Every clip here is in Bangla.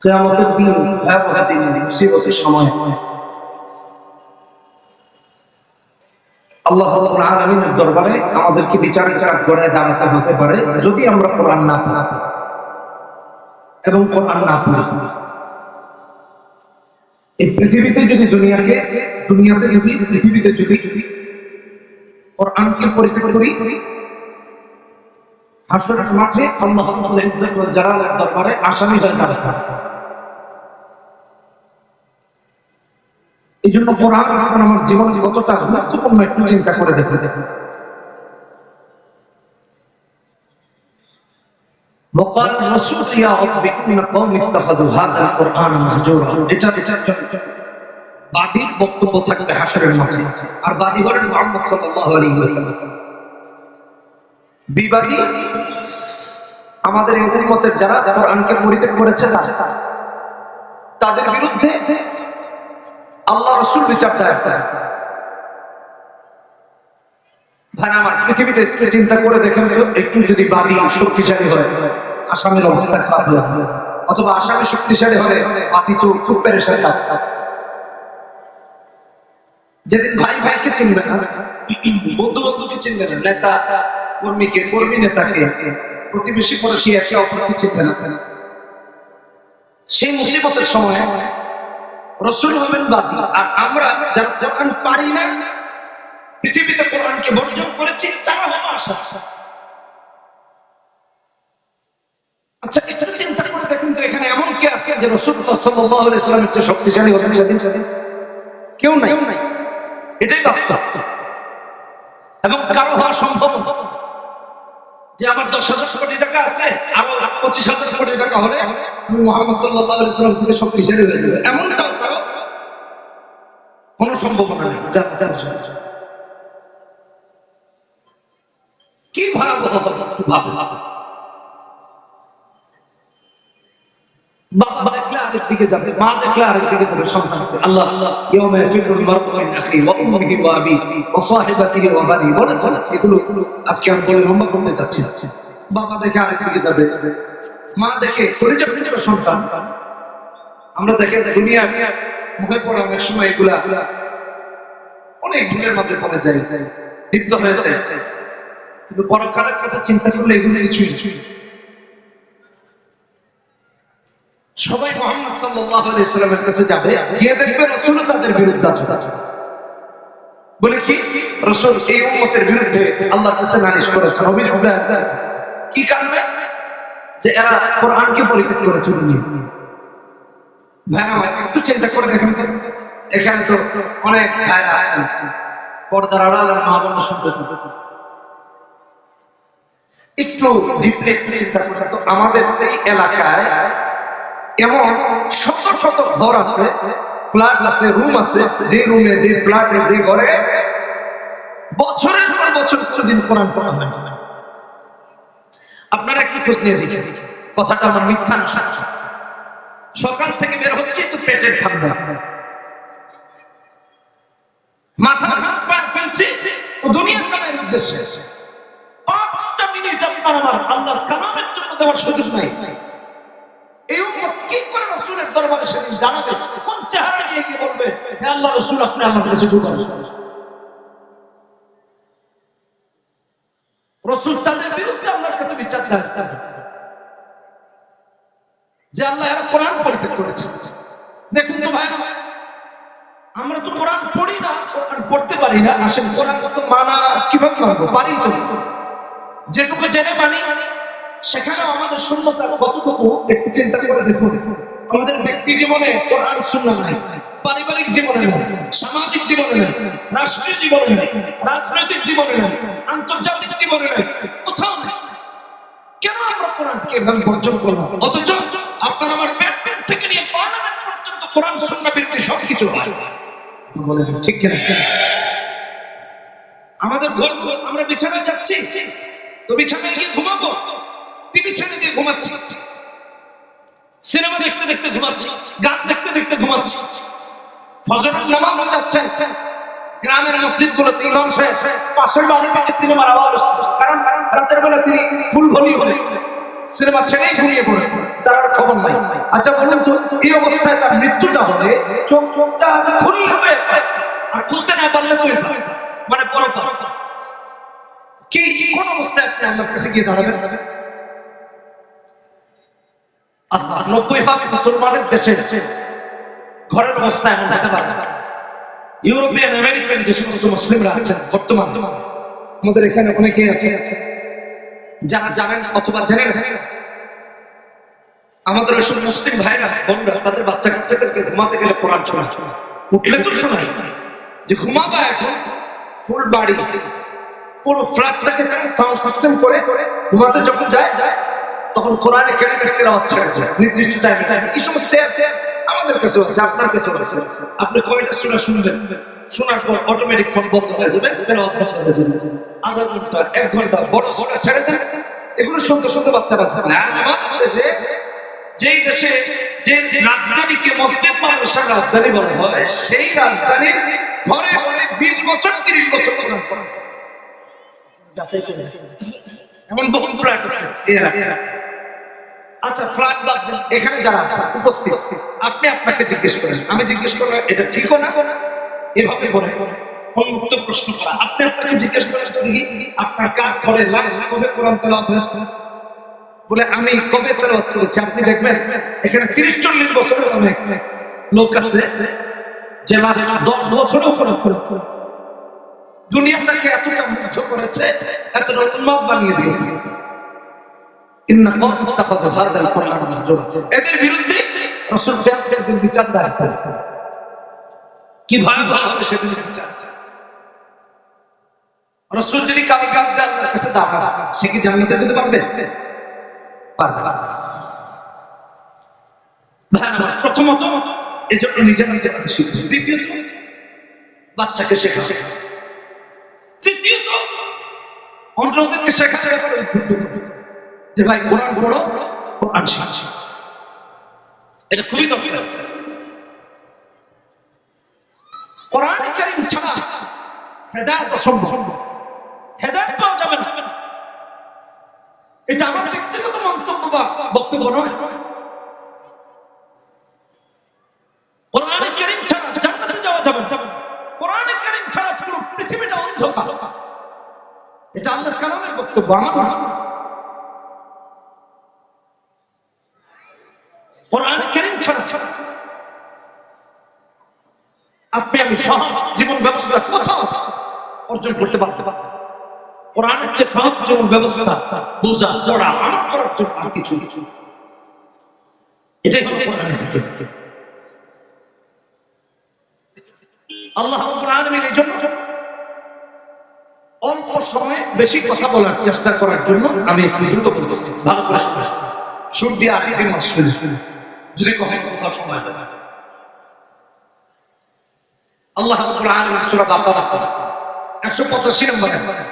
কিয়ামতের দিন, ভয়াবহ দিন, মুসিবতের সময় আল্লাহ রাব্বুল আলামিনের দরবারে আমাদেরকে বিচারের কাঠগড়ায় দাঁড়াতে হতে পারে যদি আমরা কোরআন না পড়ি এবং কোরআন না পড়ি। এই পৃথিবীতে যদি পৃথিবীতে যদি কোরআনকে পরিত্যাগ করি, হাসরের মাঠে আল্লাহ রাব্বুল ইজ্জত ওয়াল জালালের দরবারে আসামি হয়ে দাঁড়াতে হবে। এই জন্য কোরআন এখন আমার জীবনে কতটা গুরুত্বপূর্ণ একটু চিন্তা করে দেখুন। وقال الرسول يا رب إن قوم اتخذوا هذا القرآن مهجورا। এটা বাদীর বক্তব্য থাকবে হাসরের মাঠে, আর বাদী হলেন মুহাম্মদ সাল্লাল্লাহু আলাইহি ওয়াসাল্লাম। বিবাদী আমাদের এই উম্মতের যারা কোরআনকে পরিত্যাগ করেছে তাদের বিরুদ্ধে আল্লাহ রাসূল বিচার দায়ের করেন। ভাই আমার, পৃথিবীতে একটু চিন্তা করে দেখেন, একটু যদি বাদী শক্তিশালী হয় আসামির অবস্থা খারাপ হয়ে যাবে, অথবা আসামি শক্তিশালী হলে বাদী তো খুব পেরেশান থাকে। যেদিন ভাই ভাইকে চিনবে না, বন্ধু বন্ধুকে চিনবে না, নেতা কর্মীকে, কর্মী নেতাকে, প্রতিবেশী পড়োশী একে অপরকে চিনবে না, সেই মুসিবতের সময় রাসূল হবেন বাদী। আর আমরা যারা কোরআন পারি না, পৃথিবীতে কোরআনকে বর্জন করেছি, তারা হবো আসামি। আচ্ছা, এটা চিন্তা করে দেখেন তো, এখানে এমন কে আছে যে রাসূলুল্লাহ সাল্লাল্লাহু আলাইহি ওয়াসাল্লামের চেয়ে শক্তিশালী হবেন সেদিন? কেউ নাই। এটাই বাস্তব। এবং কারো হওয়া সম্ভব যে আমার 10,000 কোটি টাকা আছে, আরো 25,000 কোটি টাকা হলে আমি মুহাম্মদ সাল্লাল্লাহু আলাইহি ওয়াসাল্লাম থেকে শক্তিশালী হয়ে যাবে, এমনটাও কারো কোনো সম্ভাবনা নেই। কি ভয়াবহ হবে একটু ভাবুন। বাবা দেখলে আরেক দিকে যাবে, মা দেখলে আরেক দিকে যাবে সন্তানকে। আল্লাহ ইয়াউমা ইয়াফিরুল মারউ মিন আখিহি ওয়া উম্মিহি ওয়া আবিহি ওয়া সাহিবাতিহি ওয়া বানিহি বলেছেন। এগুলো আজকে আমি বলে লম্বা করতে চাচ্ছি। বাবা দেখে আরেক দিকে যাবে, মা দেখে করে যাবে সন্তান। আমরা দেখে দুনিয়া মুখে পড়ে অনেক সময় এগুলা অনেক ভুলের মাঝে পড়ে যায়, লিপ্ত হয়ে যায়, কিন্তু পরকালের কথা চিন্তা করলে এগুলো কিছুই না। সবাই মুহাম্মদ সাল্লাল্লাহু আলাইহি ওয়াসাল্লামের কাছে যাবে, গিয়ে দেখবে রাসূল তাদের বিরুদ্ধে আছে। বলে কি, রাসূল এই উম্মতের বিরুদ্ধে আল্লাহর কাছে নালিশ করেছেন, অভিযোগ দায়ের করেছেন। কি কারণে? যে এরা কোরআনকে পরিত্যাগ করেছে। ভাইরা আমার, একটু চিন্তা করে দেখেন তো, এখানে তো অনেক ভাইরা আছেন পর্দার আড়ালের মা বোন শুনতেছেন। একটু ডিপলি একটু চিন্তা করে দেখো, আমাদের এই এলাকায় এমন শত শত ঘর আছে, ফ্ল্যাট আছে, রুম আছে, যে রুমে, যে ফ্ল্যাটে, যে ঘরে বছরের পর বছর কিছুদিন কোরআন পড়া হয় না। আপনারা একটু খোঁজ নিয়ে দেখে, কথাটা আমার মিথ্যা না, সকাল থেকে বের হচ্ছে তো পেটের ঠান্ডা, মাথা হাত পা ফেলছে ও দুনিয়ার কামের উদ্দেশ্যে। 5টা মিনিট আপনার আমার আল্লাহর কালামের জন্য দেওয়ার সুযোগ নাই। এই উম্মত কি করে রাসূলের দরবারে সেদিন দাঁড়াবে? কোন চেহারা নিয়ে গিয়ে বলবে, হে আল্লাহ রাসূল, আপনি আমার কাছে শুনুন? রাসূল তাদের বিরুদ্ধে আল্লাহর কাছে বিচার দায়ের করবে যে আল্লাহ এরা কোরআন পরিত্যাগ করেছে। দেখুন তো ভাই, আমরা তো কোরআন পড়ি না, কোরআন পড়তে পারি না। আসেন, কোরআন তো মানা কিভাবে মানবো? পারি তো, যেটুকু জেনে জানি সেখানেও আমাদের শূন্যতা কতটুকু একটু চিন্তা করে দেখুন। আমাদের ব্যক্তি জীবনে কোরআন সুন্নাহ নাই, পারিবারিক জীবনে নাই, সামাজিক জীবনে নাই, রাষ্ট্রীয় জীবনে নাই, রাজনৈতিক জীবনে নাই, আন্তর্জাতিক জীবনে নাই, কোথাও নাই। কেন আমরা কোরআনকে এভাবে বর্জন করব? অথচ আপনার আমার পেট থেকে নিয়ে পার্লামেন্ট পর্যন্ত কোরআন সুন্নাহ বিরোধী সবকিছু হয়। বলেন ঠিক কিনা? আমাদের ঘর, আমরা বিছানায় যাচ্ছি তো বিছানায় গিয়ে ঘুমাবো, টিভি ছেড়ে দিয়ে ঘুমাচ্ছি, সিনেমা দেখতে দেখতে ঘুমাচ্ছি, গান দেখতে দেখতে ঘুমাচ্ছি, ফজরের নামাজ হয়ে যাচ্ছে, গ্রামের মসজিদগুলোতে ইমাম সাহেব পাশের বাড়ি থেকে সিনেমার আওয়াজ আসছে, কারণ রাতের বেলা তিনি ফুল ভলিউমে সিনেমা ছেড়েই ঘুমিয়ে পড়েছে, তার আর খবর নাই। আচ্ছা বলুন তো, এই অবস্থায় তার মৃত্যুটা হলে চোখটা খুললে তো আর খুলতে না পারলে তো মানে পরপর কি কোন অবস্থায় আপনি আল্লাহর কাছে গিয়ে দাঁড়াবেন? 90% মুসলমানের দেশে ঘরের অবস্থা এমন হতে পারে। ইউরোপিয়ান আমেরিকান যে সমস্ত মুসলিমরা আছেন বর্তমান আমাদের এখানে অনেকেই আছে যারা জানেন অথবা জানেন না, আমাদের ওইসব মুসলিম ভাইরা বোনরা তাদের বাচ্চা কাচ্চাদেরকে ঘুমাতে গেলে কোরআন শোনা, উঠলে তো শোনায় যে ঘুমাবা এখন ফুল বাড়ি পুরো ফ্ল্যাটটাকে সাউন্ড সিস্টেম করে ঘুমাতে যখন যায় তখন কোরআনে কারীমের তেলাওয়াত ছেড়ে যায় নির্দিষ্ট টাইমে। এই সমস্ত আমাদের কাছে আছে, আপনার কাছে আছে। আপনি কয়টা সূরা শুনবেন, শোনার পর অটোমেটিক ফোন বন্ধ হয়ে যাবে, তেলাওয়াত বন্ধ হয়ে যাবে, আধা ঘন্টা 1 ঘন্টা বড় সূরা ছেড়ে দেন। এগুলো শুনতে শুনতে বাচ্চারা আর আমাদের দেশে যেই দেশে যে রাজধানীকে মসজিদ মাদ্রাসার রাজধানী বলা হয়, সেই রাজধানীর ঘরে ঘরে 20 বছর 30 বছর পর্যন্ত এমন বহু ফ্ল্যাট আছে। আচ্ছা ফ্ল্যাট বাদ দেন, এখানে যারা আছে উপস্থিত আপনি আপনাকে জিজ্ঞেস করেন, আমি জিজ্ঞেস করলাম এটা ঠিক না এভাবে করে উন্মুক্ত প্রশ্ন করা। আপনি আপনাকে জিজ্ঞেস করেন তো দেখি আপনার কার ঘরে লাস্ট কবে কোরআন তেলাওয়াত হয়েছে? বলে আমি কবে তেলাওয়াত করেছি? আপনি দেখবেন এখানে 30-40 বছরের অনেক লোক আছে যে লাস্ট 10 বছরেও ফরক করে দুনিয়াটাকে এতটা মুগ্ধ করেছে, এতটা উন্মাদ বানিয়ে দিয়েছে। এদের বিরুদ্ধে রাসূল কিয়ামতের দিন বিচার দেন, কি ভয়াবহ হবে সেদিন বিচার। রাসূল যদি কাউকে আল্লাহর কাছে দাঁড়ান, সে কি জান্নাতে যেতে পারবে? পারবে না। প্রথমত এজন্য নিজের শিখবে, দ্বিতীয়ত বাচ্চাকে শেখা, তৃতীয়ত অন্যদেরকে শেখাতে পারে উদ্বুদ্ধ করতে যে ভাই কোরআন পড়ো, কোরআন শিখছি, এটা খুবই দরকার। কোরআন কারীম ছাড়া হেদায়েত অসম্ভব, হেদায়েত পাওয়া যাবে না। এটা আমার ব্যক্তিগত মন্তব্য বা বক্তব্য নয়। কোরআন কারীম ছাড়া জান্নাতে যাওয়া যাবে না, কোরআন কারীম ছাড়া পুরো পৃথিবীটা অন্ধকার। এটা আল্লাহর কালামের বক্তব্য, আমার না। কোরআন কারীম ছাড়া আপনি আমি সব জীবন ব্যবস্থা কোথাও অর্জন করতে পারতাম। কোরআনের চেয়ে সব জীবন ব্যবস্থা বোঝা পড়া আমার করার জন্য আর কিছু এটাই হলো কোরআনের হুকুম। আল্লাহ রাব্বুল আলামিন এই জন্য অল্প সময়ে বেশি কথা বলার চেষ্টা করার জন্য আমি একটু দ্রুত বলতেছি, ভালো করে শুনুন। সুর দিয়ে আরেকদিন মাসুল যদি কখনো কথা সময় দেয়। আল্লাহ রাব্বুল আলামিন সূরা বাকারা 185 নম্বরে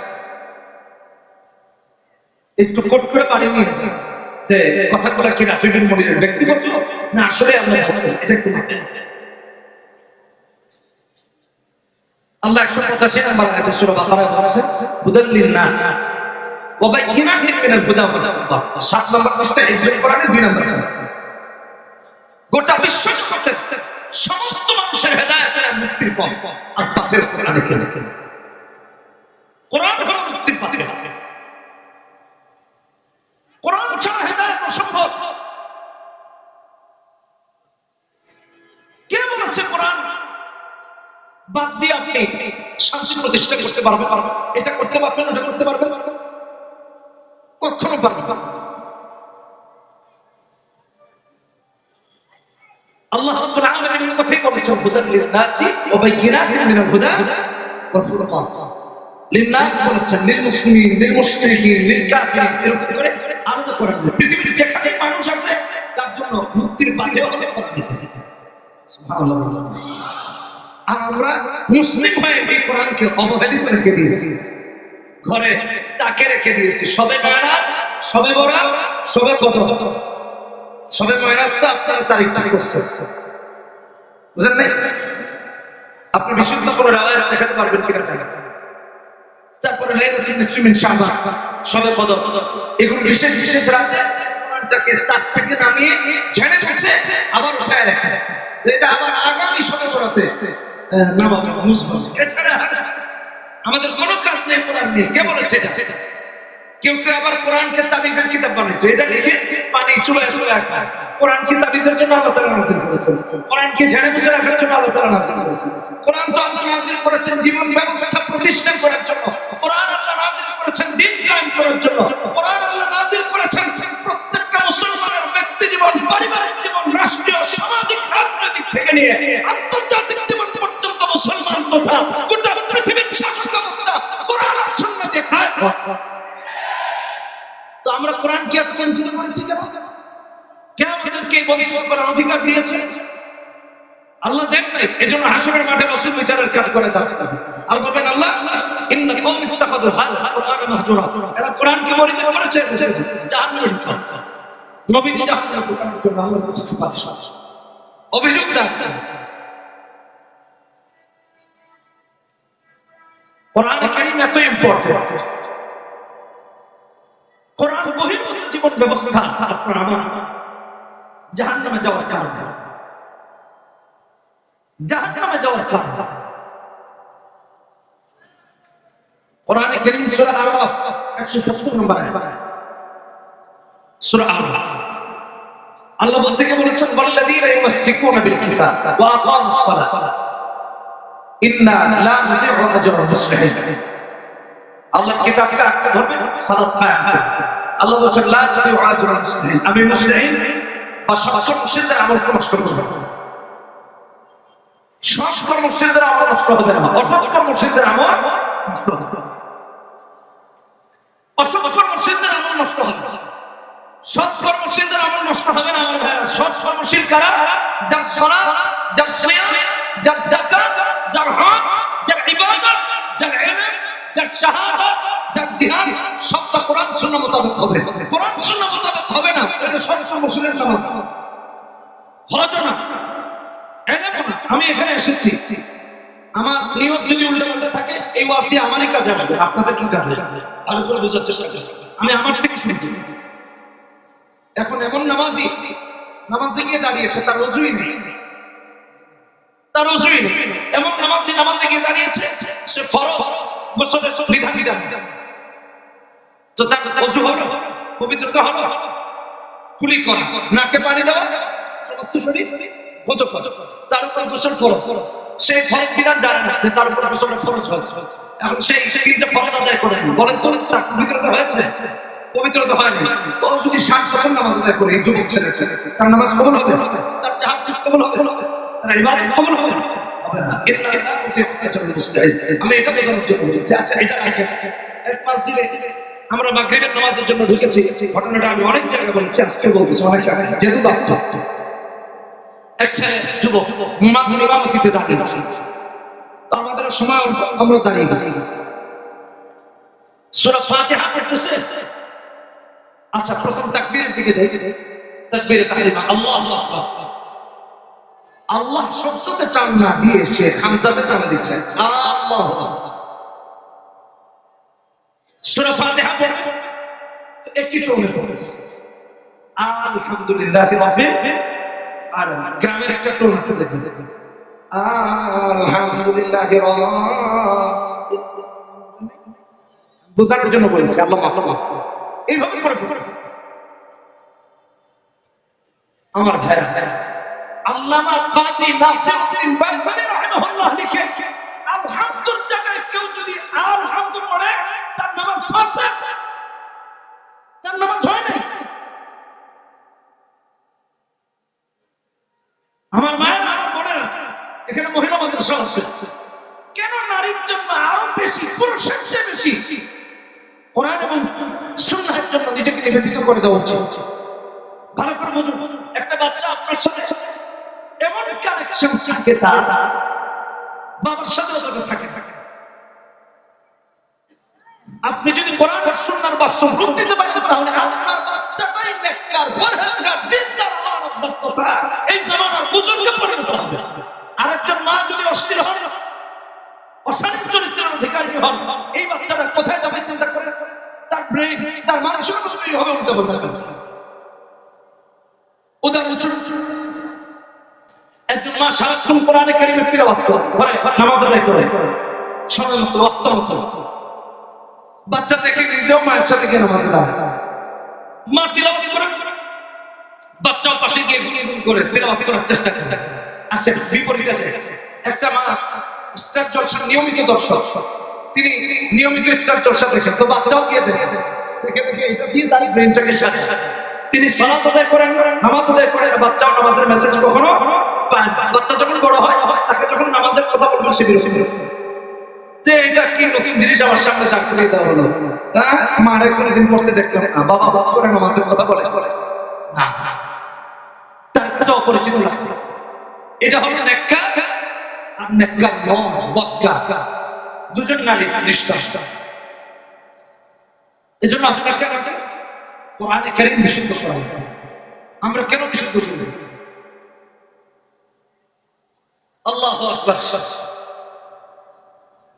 একটু কোট করে বাড়ি নিয়ে যায় যে কথাগুলো কি রাফি বিন মুনিরের ব্যক্তিগত না আসলে আল্লাহ বলছেন, এটা একটু আল্লাহ 185 নম্বর আয়াতে সূরা বাকারায় বলেছেন হুদাল লিন-নাস ওয়া বাইয়িনাতিন মিনাল হুদা ওয়াল ফুরকান। 7 নম্বর পৃষ্ঠা হিজরুল কোরআনের 2 নম্বর। গোটা বিশ্ব সমস্ত মানুষের হেদায়েতের মুক্তির পথ আর পথের কোরআনে কেন কোরআন হলো মুক্তির পথ। কোরআন ছাড়া হেদায়েত অসম্ভব। কে বলেছে কোরআন বাদ দিয়ে আপনি শান্তি প্রতিষ্ঠা করতে পারবেন? এটা করতে পারবেন, ওটা করতে পারবেন? কখনো পারবেন না। আল্লাহ রাব্বুল আলামিন এই কথাই বলেছেন হুদাল লিন-নাসি ওয়া বাইয়িনাতিন মিনাল হুদা ওয়াল ফুরকান। লিন-নাস বলেছেন লিল মুসলিমিন, লিল মুশরিকিন, লিল কাফিরিন, এরকম করে আলাদা করে দিলেন। পৃথিবীর যেখানে মানুষ আছে তার জন্য মুক্তির পথে অনেক কথা লিখে দিলেন। সুবহানাল্লাহ। আর আমরা মুসলিম হয়ে এই কোরআনকে অবহেলিত রেখে দিয়েছি, ঘরে তাকে রেখে দিয়েছি। সবে মেরাজ, সবে বরাত, সবে কদর, সবে মেরাজ তো আপনারা তারিখ ঠিক করছে, বুঝলেন না? আপনি বিশুদ্ধ কোনো রাওয়ায়াত দেখাতে পারবেন কিনা জানেন? তারপরে লাইলাতুল নিসফি মিন শাবান, সবে কদর, এগুলো বিশেষ বিশেষ রাতে কোরআনটাকে তার থেকে নামিয়ে ঝেড়ে মুছে আবার উঠায় রাখে, যেটা আবার আগামী শবে বরাতে নামাবে মুসলিম। এছাড়া আমাদের কোনো কাজ নেই কোরআন নিয়ে। কে বলেছে এটা? কেউ কেউ আবার কোরআনকে তাবিজের কিতাব বানাইছে, এটা লিখে পানি চুলায় চুলায় খায়। কোরআন কি তাবিজের জন্য আল্লাহ তাআলা নাযিল করেছেন? কোরআন কি ঝেড়ে মুছে রাখার জন্য আল্লাহ তাআলা নাযিল করেছেন? কোরআন তো আল্লাহ নাযিল করেছেন জীবন ব্যবস্থা প্রতিষ্ঠা করার জন্য। কোরআন আল্লাহ নাযিল করেছেন দ্বীন কায়েম করার জন্য। কোরআন আল্লাহ নাযিল করেছেন প্রত্যেকটা মুসলমানের ব্যক্তি জীবন, পারিবারিক জীবন, রাষ্ট্রীয়, সামাজিক, রাজনৈতিক থেকে নিয়ে আন্তর্জাতিক জীবন পর্যন্ত মুসলমান তথা গোটা পৃথিবীর শাসন ব্যবস্থা কোরআন আর সুন্নাহ দিয়ে কায়েম। তো আমরা কোরআন কি বঞ্চিত করেছি কেন? কে আমাদেরকে বঞ্চিত করার অধিকার দিয়েছে? আল্লাহ দেন নাই। এজন্য হাসরের মাঠে রাসূল বিচারের কাজ করে দাঁড়াবে আর বলবেন আল্লাহ ইন্না কওমি ইত্তাখাযু হাযা কুরআন মাহজুরা, এরা কোরআনকে পরিত্যাগ করেছে, জাহান্নামে ঢুকবে। নবীজি জাহান্নামে ঢুকানোর জন্য আল্লাহর কাছে সুপারিশ অভিযোগ দেন। কোরআন কারীম এত ইম্পর্টেন্ট, কোরআন বহির্ভূত জীবন ব্যবস্থা আপনার আমার জাহান্নামে যাওয়ার কারণ, জাহান্নামে যাওয়ার কারণ। কোরআনে কারীম সূরা আরাফ 170 নম্বর আয়াত, সূরা আরাফ আল্লাহ বলতে গিয়ে বলেছেন ওয়াল্লাযীনা ইউমাসসিকুনা বিল কিতাব ওয়া আকামুস সালাহ ইন্না লা নুযি'ু আজরাল মুসলিমিন। আল্লাহর কিতাবকে আঁকড়ে ধরবেন, সালাত কায়েম করবেন। আল্লাহ বলেন লা নুযি'ু আজরাল মুসলিমিন, আমি মুসলিম বা সৎ মুসলিমদের আমল নষ্ট করব না। সৎ মুসলিমদের আমল নষ্ট হবে না, অসৎ মুসলিমদের আমল নষ্ট হবে না। অসৎ মুসলিমদের আমল নষ্ট হবে না, সৎ মুসলিমদের আমল নষ্ট হবে না। আমার ভাইরা, সৎ মুসলিম কারা? যার সালাত, যার সিয়াম, যার যাকাত, যার হজ, যার ইবাদত, যার ইলম, যার শাহাদাত, যার জিহাদ, সবটা কোরআন সুন্নাহ মোতাবেক হবে। কোরআন সুন্নাহ মোতাবেক হবে না, এটা সৎ মুসলিমের নামাজ হজ না, ইলম না। আমি এখানে এসেছি, আমার নিয়ত যদি উল্টো উল্টো থাকে এই ওয়াজ দিয়ে আমারই কাজে আসবে, আপনাদের কি কাজে? ভালো করে বোঝার চেষ্টা করুন। আমি আমার থেকে শুনবো। এখন এমন নামাজি নামাজে গিয়ে দাঁড়িয়েছে, তার ওযুই নেই, তার ওযুই নেই। এমন নামাজি নামাজে গিয়ে দাঁড়িয়েছে, সে ফরজ গোসলের বিধানই জানে, তো তার ওযু হলো, পবিত্রতা হলো, কুলি করা, নাকে পানি দেওয়া, সমস্ত শরীর গোসল করা, তার উপর গোসল ফরজ। সেই ফরজ বিধান জানে না যে তার উপর গোসলটা ফরজ হয়েছে। এখন সেই তিনটা ফরজ আদায় করে, বলেন তো তার পবিত্রতা হয়েছে? পবিত্রতা হয়নি। তো যদি 60 বছর নামাজ আদায় করে যুবক ছেলে, তার নামাজ কবুল হবে? তার তাহাজ্জুদ কবুল হবে? তার ইবাদত কবুল হবে? হবে না। আমি এটা বোঝানোর জন্য বলছি। আচ্ছা, এটা রাখেন। এক মসজিদে আমরা মাগরিবের নামাজের জন্য ঢুকেছি, ঘটনাটা আমি অনেক জায়গায় বলেছি, আজকে বলছি অনেক জায়গায়, যেহেতু বাস্তব। এক ছেলে যুবক মুয়াজ্জিন ইমামতিতে দাঁড়িয়ে আছে, তো আমাদের সময় আমরা দাঁড়িয়ে আছি, সূরা ফাতিহা পড়তেছে। আচ্ছা, প্রথম তাকবীরের দিকে যাই, তাকবীরে তাহরিমা, আল্লাহু আকবার। আল্লাহ শব্দতে টান না দিয়ে সে খামসাতে টান দিচ্ছে, আল্লাহু আকবার। সূরা ফাতিহা পড়ে একই টোনে পড়েছে, আলহামদুলিল্লাহি রাব্বিল আলামিন। গ্রামের একটা টোন আছে, দেখেন, আলহামদুলিল্লাহি রাব্বিল, বোঝানোর জন্য বলছি, আল্লাহ মাফ করুন। এইভাবে করে পড়েছে। আমার ভাইরা, আল্লামা কাজী নাসিরউদ্দিন বাইসানি রাহিমাহুল্লাহ লিখে, আলহামদুর জায়গায় কেউ যদি আলহামদু পড়ে তার নামাজ ফাসিদ, তার নামাজ হয় না। আমার মায়েরা, আমার বোনেরা, এখানে মহিলা মাদ্রাসা আছে, কেন নারীর জন্য আরো বেশি, পুরুষের চেয়ে বেশি কোরআন এবং সুন্নাহের জন্য নিজেকে নিবেদিত করে দেওয়া উচিত। ভালো করে বুঝুন, একটা বাচ্চা আপনার সাথে এমন কানেকশন থাকে, তার বাবার সাথে থাকে। আপনি যদি কোরআন আর সুন্নাহর বাস্তব রূপ দিতে পারেন, তাহলে আপনার বাচ্চাটাই নেককার, পরহেজগার, দিনদার, মানবতা এই জামানার বুজুর্গে পরিণত হবে। আরেকজন মা যদি অশ্লীল হন, অশালীন চরিত্রের অধিকারী হন, এই বাচ্চাটা কোথায় যাবে চিন্তা করে তার ব্রেইন, তার মানসিকতা তৈরি হবে উল্টো পাল্টা। উদাহরণস্বরূপ একজন মা সারাক্ষণ কোরআনে কারিমের তিলাওয়াত করে, ঘরে নামাজ আদায় করে, সময় মতো ওয়াক্ত মতো। বাচ্চা দেখে নিজেও মায়ের সাথে গিয়ে নামাজ আদায়, মা তিলাওয়াত করে, বাচ্চাও পাশে গিয়ে গুনগুন করে তিলাওয়াত করার চেষ্টা করে। আসে বিপরীত আছে, একটা মা স্টার জলসার নিয়মিত দর্শক, তিনি নিয়মিত স্টার জলসা দেখেন, তো বাচ্চাও গিয়ে দেখে দেখে দেখে এটা দিয়ে তার ব্রেনটাকে সাথে তিনি সালাত আদায় করেন, নামাজ আদায় করেন, বাচ্চাও নামাজের মেসেজ কখনো পায় না। বাচ্চা যখন বড় হয়, তাকে যখন নামাজের কথা বলবেন সে বিরক্ত, যে এটা কি নতুন জিনিস আমার সামনে চাক করে দেওয়া হলো। হ্যাঁ, মারে কোনোদিন পড়তে দেখলাম না, বাবা বাবা করে নামাজের কথা বলে না, তার কাছে অপরিচিত লাগলো। এটা হলো নেককার আর নেককার নয়, বদকার, দুজন নারী দৃষ্টান্ত। এজন্য আপনাকে আমাকে কোরআনে কারীম বিশুদ্ধ করা হবে। আমরা কেন বিশুদ্ধ করব? আল্লাহু আকবার।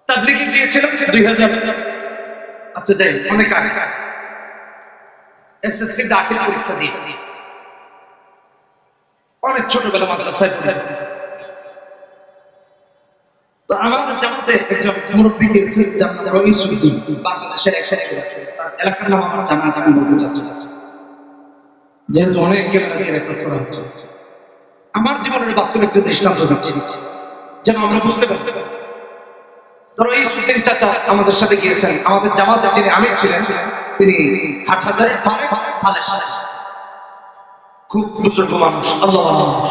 তাবলীগে গিয়েছিলাম 2000, আচ্ছা যাই অনেক আগে, এসএসসি দাখিল পরীক্ষা দিয়ে অনেক ছোটবেলা মাদ্রাসায় পড়ি। তো আমাদের জামাতে একজন মুরব্বী গিয়েছেন, বাংলাদেশের এলাকার নাম আমার জানা আছে, আমি বলতে চাচ্ছি, যেহেতু অনেক ক্যামেরা দিয়ে রেকর্ড করা হচ্ছে। আমার জীবনের বাস্তব একটা দৃষ্টান্ত দিচ্ছি যেন আমরা বুঝতে পারতে পারি। ধরো এই সুদ্দিন চাচা আমাদের সাথে গিয়েছেন, আমাদের জামাতের যিনি আমির ছিলেন তিনি হাটহাজারের সালেহ, খুব বুজুর্গ মানুষ, আল্লাহ মানুষ।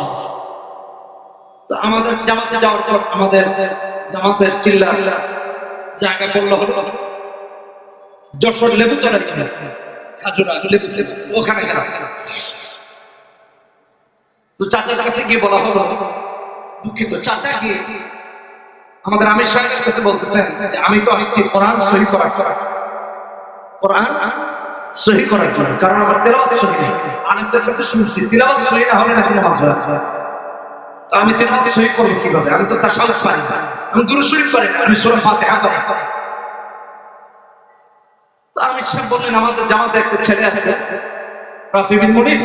তো আমাদের জামাতে যাওয়ার পর আমাদের জামাতের চিল্লা জায়গা করলো হলো যশোর লেবুতলা, খাজুরা ওখানে গেলাম। তো চাচার কাছে গিয়ে বলা হলো, দুঃখিত চাচা গিয়ে আমাদের আমির সাহেবের কাছে বলতেছেন যে আমি তো আসছি কোরআন সহি করার, কোরআন সহি করার জন্য, কারণ আমার তেলাওয়াত সহি নেই। আলেমদের কাছে শুনছি তেলাওয়াত সহি না হলে নাকি নামাজ হয়। তো আমি তেলাওয়াত সহি করবো কিভাবে? আমি তো তাশাহুদ পারি না, আমি দুরূদ শরীফ পারি না, আমি সূরা ফাতিহা পারি। তো আমির সাহেব বললেন আমাদের জামাতে একটা ছেলে আছে রাফি বিন মুনির,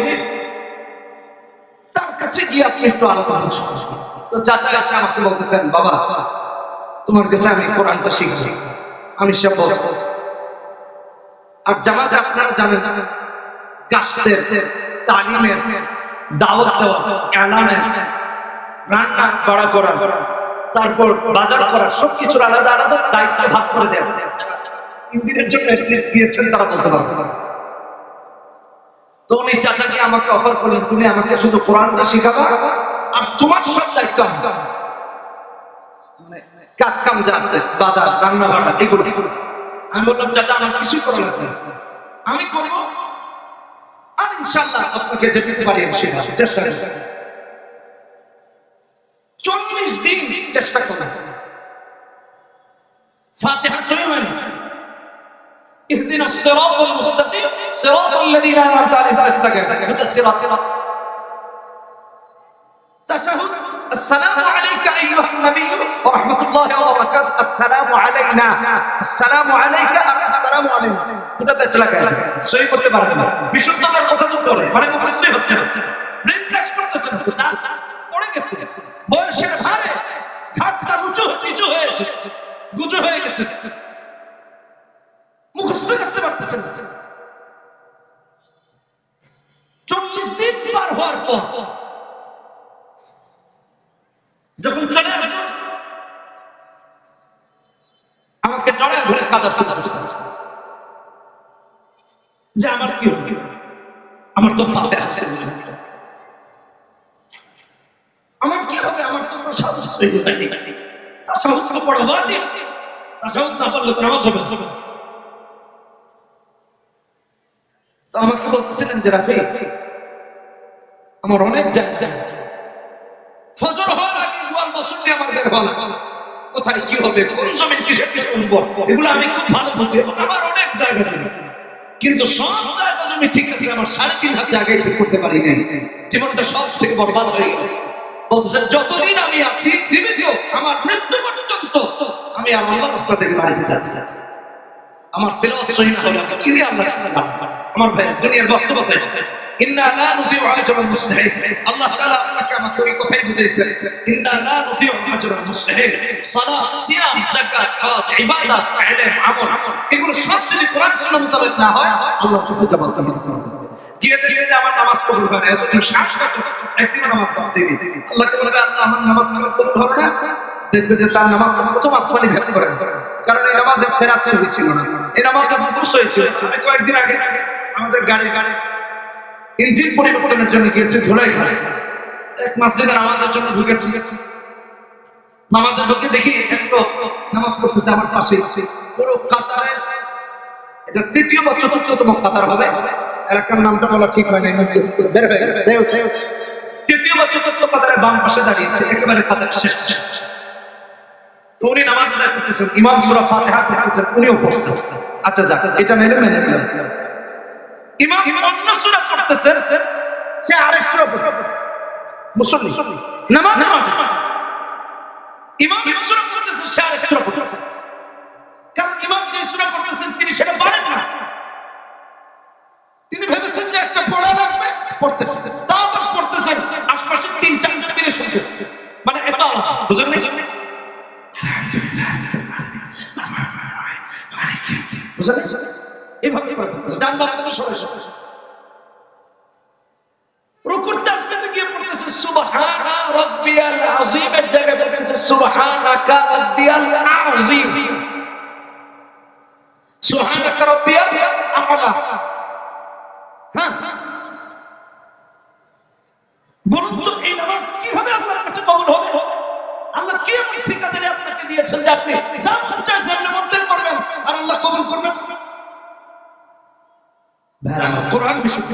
তার কাছে গিয়ে আপনি একটু আলাদা আলোচনা করুন। তো চাচা এসে আমাকে বলতেছেন বাবা তোমার কাছে আমি কোরআনটা শিখছি। আমির সাহেব বলছেন আর জামাতে আপনারা জানেন গাছদের তালিমের দাওয়াত দেওয়া, এলানের, রান্না করা করা, তারপর বাজার করা, সবকিছুর আলাদা আলাদা দায়িত্ব ভাগ করে দেওয়া। 3 দিনের জন্য গিয়েছেন তারা বলতে পারবে। তো উনি চাচাকে আমাকে অফার করলেন তুমি আমাকে শুধু কোরআনটা শিখাবা আর তোমার সব দায়িত্ব মানে কাজ কাম যা আছে বাজার রান্না বান্না এগুলো। আমি বললাম চাচা আমার কিছুই করা লাগবে না, আমি করব আর ইনশাআল্লাহ আপনাকে যেতে পারি আমি শেখাবো, চেষ্টা করব। 40 দিন চেষ্টা করলাম, ফাতিহা সহি হয়নি। اهدنا الصراط المستقيم صراط الذين انعمت عليهم هذا الصراط تشهد السلام عليك ايها النبي ورحمه الله وبركاته السلام علينا السلام عليك السلام علينا এটা বেচলা কেন সহি করতে পারবে না, বিশুদ্ধতার কথা তো করে মানে মুখস্থই হচ্ছে না, ব্রেন কাজ করতেছে না, পড়ে গেছে বয়সের ভারে ঘাটটা নিচু হয়ে এসেছে, গুজু হয়ে গেছে, মুখস্থ করতে পারতেছেন না। 40 দিন পার হওয়ার পর যখন চলে আসবে আমাকে জড়ায় ধরে কাঁদা শুরু করছে যে আমার কি হবে, আমার তো ফাতিহা আছে, আমার কি হবে, আমার তো তাশাহুদ সহি হয়নি, তাশাহুদ তো পড়া ওয়াজিব, তাশাহুদ না পড়লে তো নামাজ হবে না। তো আমাকে বলতেছিলেন যে রাফি আমার অনেক জায়গা, ফজর হওয়ার আগে গোয়াল বসলে আমার বের হওয়া লাগে, কোথায় কি হবে, কোন জমিন কিসের দিকে উঠবো এগুলো আমি খুব ভালো বুঝি, আমার অনেক জায়গা ছিল, কিন্তু সব জায়গা জমি ঠিক আছে, আমার 3.5 হাত জায়গায় ঠিক করতে পারি নাই, জীবনটা সব থেকে বরবাদ হয়ে গেল। বলতেছেন যতদিন আমি আছি জীবিত আমার মৃত্যু পর্যন্ত আমি আর আল্লাহর রাস্তা থেকে বাড়িতে যাচ্ছি, আমার তেলাওয়াত সহি না হলে কি দিয়ে আল্লাহর কাছে যাব? আমার ভাই দুনিয়ার বাস্তবতা এটা, ইন্না লা নুদিউ আজরাল মুসলিহিন। আল্লাহ তাআলা আপনাকে আমাকে ওই কথাই বুঝাইছেন, ইন্না লা নুদিউ আজরাল মুসলিহিন। সালাত, সিয়াম, যাকাত, হজ, ইবাদত, ইলম, আমল, এগুলো সব যদি কোরআন সুন্নাহ মোতাবেক না হয়, আল্লাহর কাছে জবাব দিতে হবে। গিয়ে দেখে যে আমার নামাজ কবুল হয় না, এত 60 বছর একদিনও নামাজ পড়তেই নেই। আল্লাহকে বলবে আল্লাহ আমার নামাজ কবুল হলো না, দেখবে যে তার নামাজ প্রথম আসমানি ভেদ করেন, কারণ এই নামাজে ফেরাত সহি ছিল না, এই নামাজে বুফুস হয়েছিল। আমি কয়েকদিন আগে আমাদের গাড়ি ইঞ্জিন পরিবর্তনের জন্য গিয়েছি ধুলাই খালে, এক মসজিদে নামাজের জন্য ঢুকেছি। নামাজে ঢুকে দেখি এক লোক নামাজ পড়তেছে আমার পাশে, পুরো কাতারের এটা তৃতীয় বা চতুর্থতম কাতার হবে, এলাকার নামটা বলা ঠিক হয় না, বের হয়ে গেছে। তৃতীয় বা চতুর্থ কাতারের বাম পাশে দাঁড়িয়েছে, একেবারে কাতার শেষ। তো উনি নামাজ আদায় করতেছেন, ইমাম সূরা ফাতিহা পড়তেছেন, উনিও পড়ছেন। আচ্ছা যাক, এটা মেনে নিলাম। ইমাম অন্য সূরা পড়তেছেন, সে আরেক সূরা পড়তেছে। মুসল্লি নামাজ ইমাম সূরা পড়তেছেন, সে আরেক সূরা পড়তেছে। কারণ ইমাম যে সূরা পড়তেছেন তিনি সেটা পারেন না, তিনি ভেবেছেন যে একটা পড়া লাগবে, পড়তেছেন, তা আবার পড়তেছেন, আশপাশে 3-4 জন মিলে শুনতেছে, মানে এটা আলাদা, বুঝলেন? এইভাবে করে ডান বাম থেকে সরে রুকুর তাসবিহতে গিয়ে পড়তেছে সুবহানা রাব্বিয়াল আযীম, এর জায়গায় পড়তেছে সুবহানাকা রাব্বিয়াল আযীম, সুবহানাকা রাব্বিয়াল আ'লা। হ্যাঁ, বলুন তো এই নামাজ কিভাবে আল্লাহর কাছে কবুল হবে? আল্লাহ কি এমন ঠিকাদারি আপনাকে দিয়েছেন যে আপনি যা মন চায় যেমন মন চায় করবেন আর আল্লাহ কবুল করবেন? ভাই আমার কোরআন বিশুদ্ধ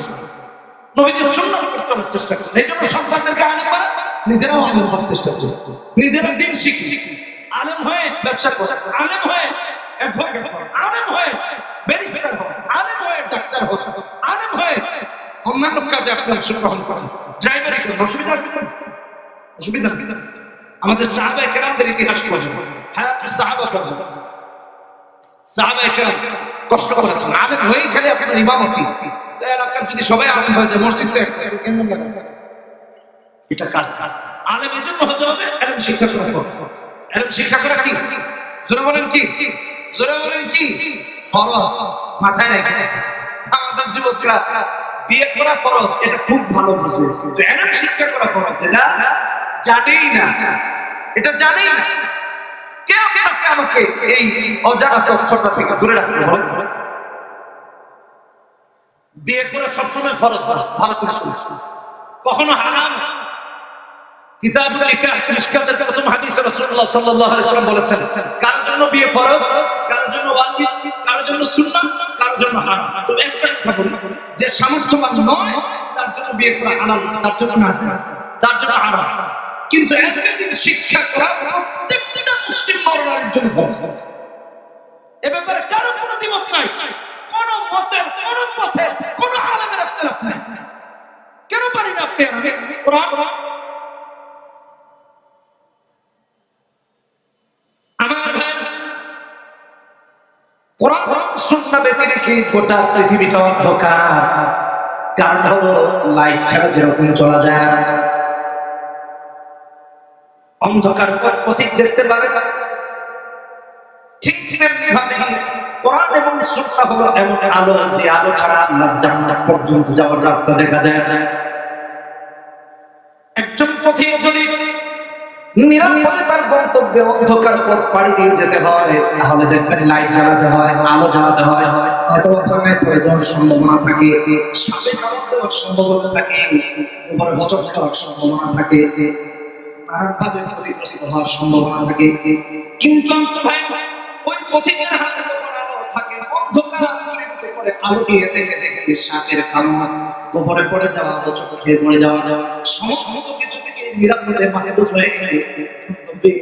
নবীজির সুন্নাহ চলার চেষ্টা করুন। এই জন্য সন্তানদেরকে আলেম বানান, নিজেরাও আলেম হওয়ার চেষ্টা করুন, নিজেরা দিন শিখি, আলেম হয়ে ব্যবসা করুন, আলেম হয়ে অ্যাডভোকেট হন, আলেম হয়ে ব্যারিস্টার হন, আলেম হয়ে ডাক্তার হন, আলেম হয়ে অন্যান্য কাজে আপনি অংশগ্রহণ করেন, ড্রাইভারি করেন। অসুবিধা আছে? অসুবিধা নেই। আমাদের সাহাবায়ে কেরামদের ইতিহাস পড়ুন, হায়াত সাহাবা পড়ুন। সাহাবায়ে কেরাম কষ্ট করেছেন, আলেম হয়েই খালি আপনার ইমামতি, এলাকার যদি সবাই আলেম হয়ে যায়, মসজিদ তো একটা, এটা কাজ। আলেম এই জন্য হতে হবে, এরকম শিক্ষা করা। এরকম শিক্ষা করা কি? জোরে বলেন কি? জোরে বলেন কি? ফরজ। মাথায় রেখে আমাদের যুবকরা বিয়ে করা ফরজ, এটা খুব ভালো বুঝে, তো এরকম শিক্ষা করা ফরজ এটা জানেই না, এটা জানেই না। কে আপনাকে আমাকে এই অজানা তথ্যটা থেকে দূরে রাখতে হবে? বিয়ে করে সবসময় ফরজ, ভালো করে শুনুন, কখনো হারাম। কিতাবুল নিকাহ মিশকাতের প্রথম হাদিসে রাসূলুল্লাহ সাল্লাল্লাহু আলাইহি ওয়াসাল্লাম বলেছেন, কারোর জন্য বিয়ে ফরজ, কারোর জন্য ওয়াজিব, কারোর জন্য সুন্নাত, কারোর জন্য হারাম। তো একটা কথা বলি, যে সামর্থ্যবান নয় তার জন্য বিয়ে করা হালাল, তার জন্য নাজায়েজ, তার জন্য হারাম। কিন্তু এলমের শিক্ষা করা প্রত্যেকটা মুসলিম নর-নারীর জন্য ফরজ। এ ব্যাপারে কারো কোনো দ্বিমত নাই, কোন মতের, কোন পথের, কোন আলেমের ইখতিলাফ নাই। কেন পারি না আপনি? কোরআন আমার ভাই, কোরআন সুন্নাহ ব্যতিরেকে গোটা পৃথিবীটা অন্ধকার। কারণ হলো লাইট ছাড়া যেরকম চলা যায় না, অন্ধকার পথিক দেখতে পারে না, ঠিক তেমনি ভাবে কোরআন এবং সুন্নাহ হলো এমন আলো, যে আলো ছাড়া আল্লাহর জান্নাত পর্যন্ত যাওয়ার রাস্তা দেখা যায় না। একজন পথিক যদি নিরাপদে তার গন্তব্যে অন্ধকার পথ পাড়ি দিয়ে যেতে হয়, তাহলে দেখবেন লাইট জ্বালাতে হয়, আলো জ্বালাতে হয়, হয়তো অটোমেট হয়ে যাওয়ার সম্ভাবনা থাকে, সাপে কামড় দেওয়ার সম্ভাবনা থাকে, তোমার হজম হওয়ার সম্ভাবনা থাকে, নানানভাবে ক্ষতিগ্রস্ত হওয়ার সম্ভাবনা থাকে। কিন্তু ভাই ওই পথিকের হাতে যখন আলো থাকে, অন্ধকার পরিণত করে আলো দিয়ে দেখে দেখে সাপের কামড়, গোবরে পড়ে যাওয়া, চোখ খেয়ে পড়ে যাওয়া, সমস্ত কিছু থেকে নিরাপদে মাহফুজ হয়ে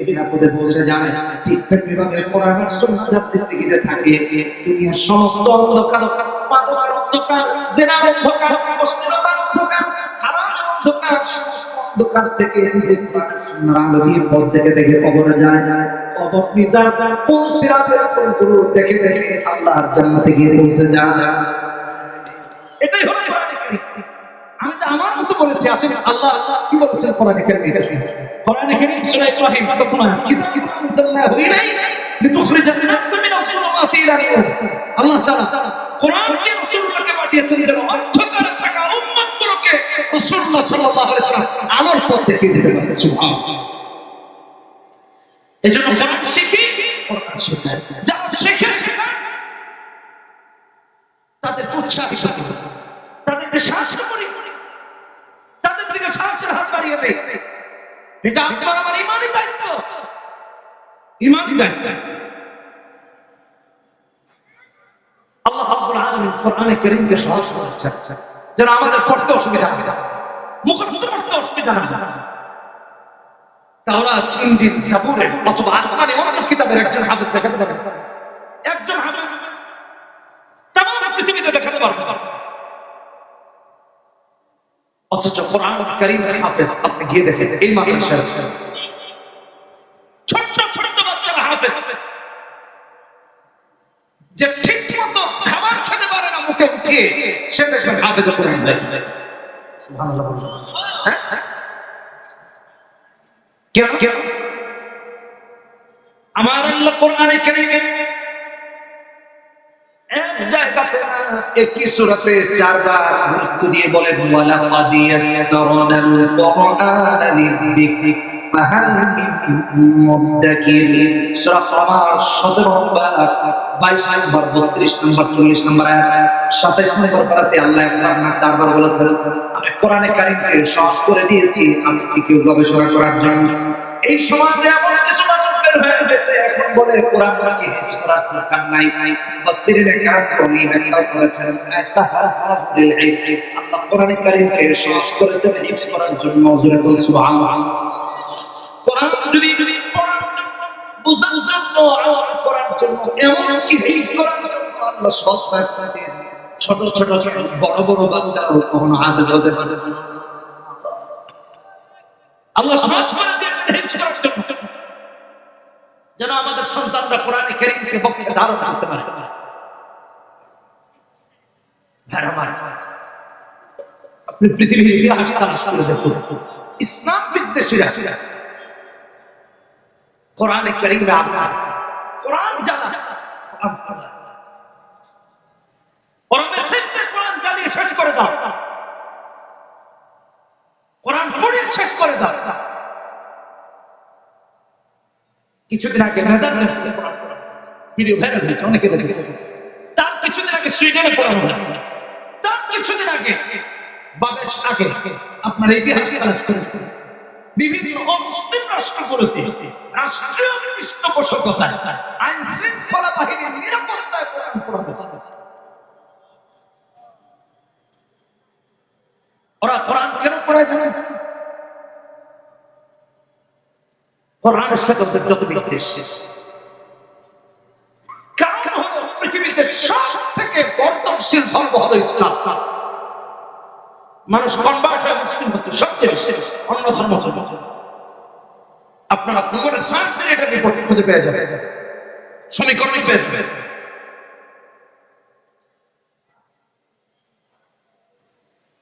নিরাপদে পৌঁছে যায়। ঠিক তেমনি ভাবে কোরআন আর সুন্নাহ যার জিন্দেগিতে থাকে, দুনিয়ার সমস্ত অন্ধকার, মাদকের অন্ধকার, জিনার অন্ধকার, অশ্লীলতার অন্ধকার, হারামের অন্ধকার, অন্ধকার থেকে নিজে কোরআন আর সুন্নাহর আলো দিয়ে পথ দেখে দেখে কবরে যায়। কবর নিজার পুল সিরাতের কোনগুলো দেখে দেখে আল্লাহর জান্নাতে গিয়ে পৌঁছে যায়। এটাই হলো কোরআন কারীম। আমি তো আমার মতো বলেছি, আসেন আল্লাহ কি বলেছেন কোরআনে কারীমে এটা শুনুন। কোরআনে কারীম সূরা ইব্রাহিম প্রথম আয়াত, কিতাবুন আনজালনাহু ইলাইকা লিতুখরিজান নাসা মিনাস যুলুমাতি ইলা নূর। আল্লাহ তাআলা কোরআনকে রাসূলকে পাঠিয়েছেন যেন অন্ধকারে থাকা উম্মতগুলোকে রাসূলুল্লাহ সাল্লাল্লাহু আলাইহি ওয়াসাল্লাম আলোর পথ দেখিয়ে দিতে পারেন। সুবহানাল্লাহ। এজন্য কোরআন শিখি, কোরআন শেখার যারা শিখে তাদের উৎসাহিত করি, তাদেরকে সাহায্য করি, তাদের দিকে সাহায্যের হাত বাড়িয়ে দেয়। এটা আপনার আমার ইমানি দায়িত্ব, ইমানি দায়িত্ব। আল্লাহ রাব্বুল আলামিন কোরআনে কারীমকে সহজ করেছেন যেন আমাদের পড়তে অসুবিধা হবে না, মুখস্থ করতে অসুবিধা না হয়। তাওরাত, ইনজিল, জাবুর অথবা আসমানি অন্য কিতাবের একজন হাফেজ দেখাতে পারবেন, একজন হাফেজ তামাম পৃথিবীতে দেখাতে পারবেন। অথচ কোরআন কারীমের হাফেজ আপনি গিয়ে দেখেন এই মাদ্রাসার ছোট্ট ছোট্ট বাচ্চারা হাফেজ, যে ঠিক মতো খাবার খেতে পারে না মুখে উঠিয়ে, সে দেখবেন হাফেজ কোরআন হয়েছে। সুবহানাল্লাহ। হ্যাঁ, কেন কেন আমার আল্লাহ কোরআনে কারীমে এক জায়গাতে না একই সূরাতে 4 বার গুরুত্ব দিয়ে বলেন ওয়ালাকাদ ইয়াসসারনাল কুরআনা লিযিকরি ফাহাল মিন মুদ্দাকির। সূরা কামার 17 নম্বর, 22 নম্বর, 32 নম্বর, 40 নম্বর আয়াত, 27 নম্বর পারাতে আল্লাহ একবার না 4 বার বলেছেন আমি কোরআনে কারীমকে সহজ করে দিয়েছি আজকে কেউ গবেষণা করার জন্য। এই সমাজে এমন কিছু মানুষ বের হয়ে গেছে এখন বলে কোরআন নাকি হিফজ করার দরকার নাই। মুফাসসিরিনে কেরাম কোরআনে ব্যাখ্যা করেছেন সাহাহাতুল হিফজ, আল্লাহ কোরআনে কারীমকে সহজ করেছেন হিফজ করার জন্য। জোরে বল সুবহানাল্লাহ। কোরআন যদি পড়ার জন্য, বুঝার জন্য, আমল করার জন্য, এমন কি হিফজ করার জন্য আল্লাহ সহজ করে দিয়েছেন। ছোট ছোট ছোট বড় বড় বাচ্চারাও কখনো হাফেজ হতে পারে না। আল্লাহ সহজ করে দিয়েছেন হিফজ করার জন্য যেন আমাদের সন্তানরা কোরআনে কারীমকে বক্ষে ধারণ করতে পারে। আপনি পৃথিবীর ইতিহাস তালাশ করে দেখুন, ইসলাম বিদ্বেষীরা কোরআনে কারীমে আপনার কোরআন জানা, ওরা মেসেজে কোরআন জানিয়ে শেষ করে দাও, কোরআন পড়িয়ে শেষ করে দাও। কিছুদিন আগে নেদারল্যান্ডসে ভিডিও ভাইরাল হয়েছে, অনেকে দেখেছে। তার কিছুদিন আগে সুইডেনে পড়ানো হয়েছে, তার কিছুদিন আগে বাদেশ আগে আপনার ইতিহাস তালাশ করে বিভিন্ন অমুসলিম রাষ্ট্রগুলোতে রাষ্ট্রীয় পৃষ্ঠপোষকতায় আইন শৃঙ্খলা বাহিনীর নিরাপত্তায় কোরআন পড়ানো। ওরা কোরআন কেন পড়ায় জানে? কোরআনের সাথে যত বিদ্বেষ, কারণ হলো পৃথিবীতে সব থেকে বর্ধনশীল ধর্ম হলো ইসলাম। মানুষ কনভার্ট হয়ে মুসলিম হচ্ছে সবচেয়ে বেশি, অন্য ধর্ম আপনারা গুগলে সার্চ দিলে এটা রিপোর্ট খুঁজে পেয়ে যাবে, সমীকরণ পেয়ে যাবে।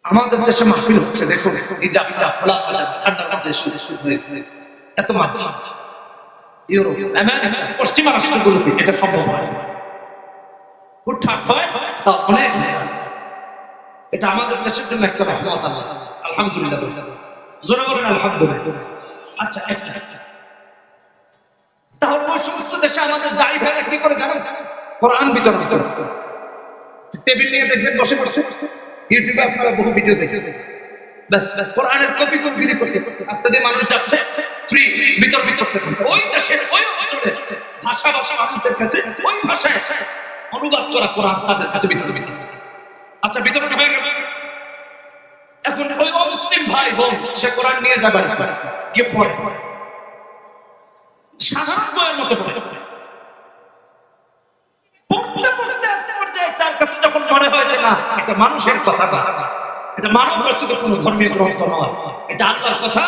আমাদের দেশে মাহফিল হচ্ছে, দেখুন হিজাব খোলা ঠান্ডার মধ্যে এত মানুষ, ইউরোপ, আমেরিকা, পশ্চিমা রাষ্ট্রগুলোতে এটা সম্ভব হয়, হুটহাট হয়, তা অনেক। এটা আমাদের দেশের জন্য একটা রহমত। আলহামদুলিল্লাহ, জোরে বলেন আলহামদুলিল্লাহ। আচ্ছা, একটা তাহলে ওই সমস্ত দেশে আমাদের দায়ী ভাইরা কি করে জানেন? কোরআন বিতরণ করে টেবিল নিয়ে দেখবেন বসে বসে, ইউটিউবে আপনারা বহু ভিডিও দেখেন, ব্যাস কোরআনের কপি করে বিলি করতে আস্তে দিয়ে মানুষ যাচ্ছে ফ্রি বিতরণ করতে। ওই দেশের ওই অঞ্চলে ভাষা মানুষদের কাছে ওই ভাষায় অনুবাদ করা কোরআন তাদের কাছে বিতরণ। আচ্ছা, বিতরণ হয়ে গেল, এখন ওই অমুসলিম ভাই বোন সে কোরআন নিয়ে যাবে গিয়ে পড়ে, সাধারণ বইয়ের মতো পড়তে পর্যায়ে তার কাছে যখন মনে হয় যে না, এটা মানুষের কথা না, এটা মানব রচিত কোন ধর্মীয় গ্রন্থ নয়, এটা আল্লাহর কথা,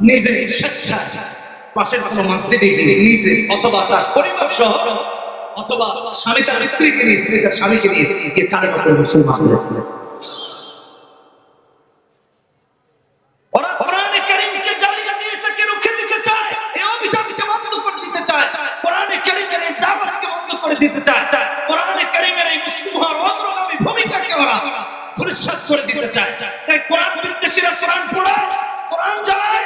নিজে স্বেচ্ছায় পাশের কোনো মসজিদে গিয়ে নিজে অথবা তার পরিবার সহ অথবা স্বামী তার স্ত্রীকে নিয়ে, স্ত্রী তার স্বামীকে নিয়ে গিয়ে তাদের উপরে মুসলমান হয়েছে। দিতে চায়, কোরআনে কারীমের এই মুসলিম হওয়ার অগ্রগামী ভূমিকাকে ওরা ধূলিসাৎ করে দিতে চায়। তাই কোরআন বিদ্বেষীরা কোরআন পড়ায়, কোরআন জ্বালায়,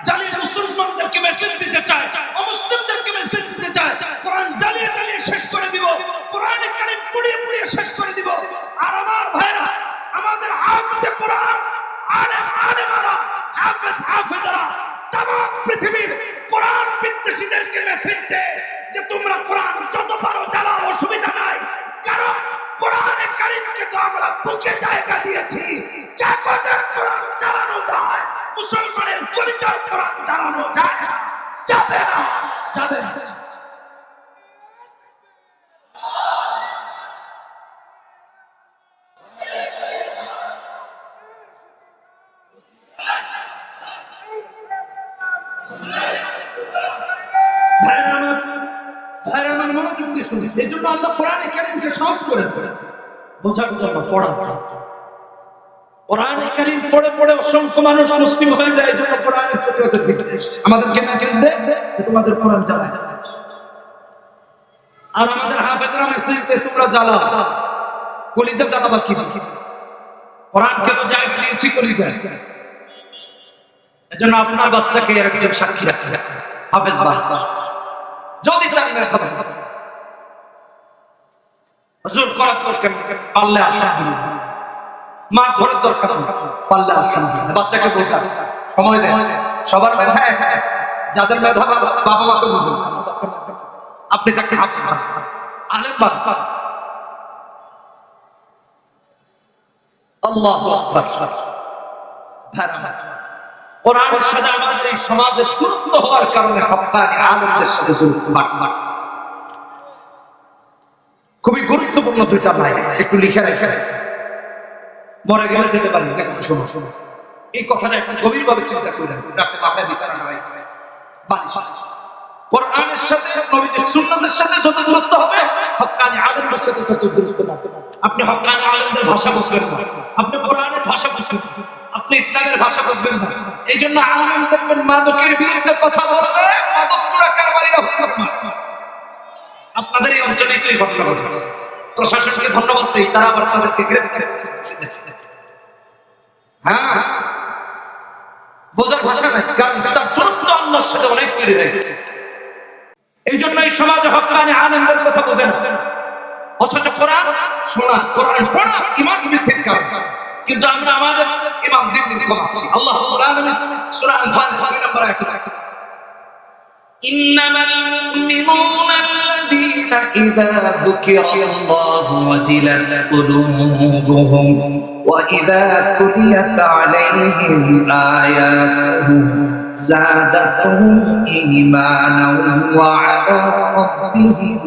জ্বালিয়ে মুসলমানদেরকে মেসেজ দিতে চায়, অমুসলিমদেরকে মেসেজ দিতে চায়, কোরআন জ্বালিয়ে জ্বালিয়ে শেষ করে দিব, কোরআনে কারীম পুড়িয়ে পুড়িয়ে শেষ করে দিব। আর আমার ভাইরা, আমাদের হাফেজে কোরআন, আলেমারা, হাফেজরা তামাম পৃথিবীর কোরআন বিদ্বেষীদেরকে মেসেজ দেয় যে তোমরা কোরআন যত পারো জ্বালাও, অসুবিধা নাই, কারণ কোরআনে কারীমকে তো আমরা বুকে জায়গা দিয়েছি। কাগজের কোরআন জ্বালানো যায়, মুসলমানের কলিজার কোরআন জ্বালানো যায় না, যাবে না, যাবে না। মনোযোগ দিয়ে শুনি, এই জন্য আল্লাহ কোরআনে কারীমকে সহজ করেছে বোঝার জন্য, পড়ার জন্য। কোরআনে কারীম পড়ে পড়ে অসংখ্য মানুষ মুসলিম হয়ে যায়। এই জন্য কোরআনের প্রতি ওদের বিদ্বেষ, আমাদেরকে মেসেজ দেয় যে তোমাদের কোরআন জ্বালায়, আর আমাদের হাফেজরা মেসেজ দেয় তোমরা জ্বালাও। কলিজা জ্বালাবা কি? কোরআনকে তো জায়গা দিয়েছি কলিজায়। এজন্য আপনার বাচ্চাকে একজন সাক্ষী রাখে, হাফেজ বাবা, যদি তার মেধা হুজুর করাত করবেন, পারলে আলহামদুলিল্লাহ, মার ধরার দরকার পারলে আলহামদুলিল্লাহ। বাচ্চাকে বোঝা, সময় দেন, সবার মেধা এক, যাদের মেধা বাবা মাকে বুঝুন, আপনি তাকে আলেম বাবা। আল্লাহু আকবার। কোরআনের সাথে আমাদের এই সমাজের গুরুত্ব হওয়ার কারণে হক্কানি আলেমদের সাথে জড়িত বাড়ছে। খুবই গুরুত্বপূর্ণ দুইটা লাইন একটু লিখে রেখে, মরে গেলে যেতে পারি যে কোনো শোনো শোনো, এই কথাটা এখন গভীরভাবে চিন্তা করে রাখতে মাথায় বিছানা করাই। কোরআনের সাথে নবীজির সুন্নাতের সাথে যত দূরত্ব হবে, হক্কানি আলেমদের সাথে তত দূরত্ব বাড়বে। আপনি হক্কানি আলেমদের ভাষা বুঝবেন না, আপনি কোরআনের ভাষা বুঝবেন না, আপনি ইসলামের ভাষা বুঝবেন না। এই জন্য আলেম দেখবেন মাদকের বিরুদ্ধে কথা বললে মাদক চোরা কারবারিরা হত্যা করে। আপনাদের এই অঞ্চলেই তো এই ঘটনা ঘটেছে। প্রশাসনকে ধন্যবাদ দেই, তারা আবার তাদেরকে গ্রেফতার করেছে। হ্যাঁ, বোঝার ভাষা নাই, কারণ তার দূরত্ব আল্লাহর সাথে অনেক তৈরি হয়েছে। এই জন্য এই সমাজে হক্কানি আলেমদের কথা বোঝে না, অথচ কোরআন শোনা, কোরআন পড়া ঈমান বৃদ্ধির কারণ। কিন্তু আমরা আমাদের ঈমান দিন দিন কমাচ্ছি। আল্লাহ রাব্বুল আলামিন সূরা আল-ফাতিহা নম্বর 1 ইন্নামাল মুমিনুনা আল্লাযীনা ইযা যুকিরাল্লাহু ওয়াজিলাত কুলুবুহুম ওয়া ইযা তুলিয়াত আলাইহিম আয়াতুহু زادتهم إيمانا وعلى ربهم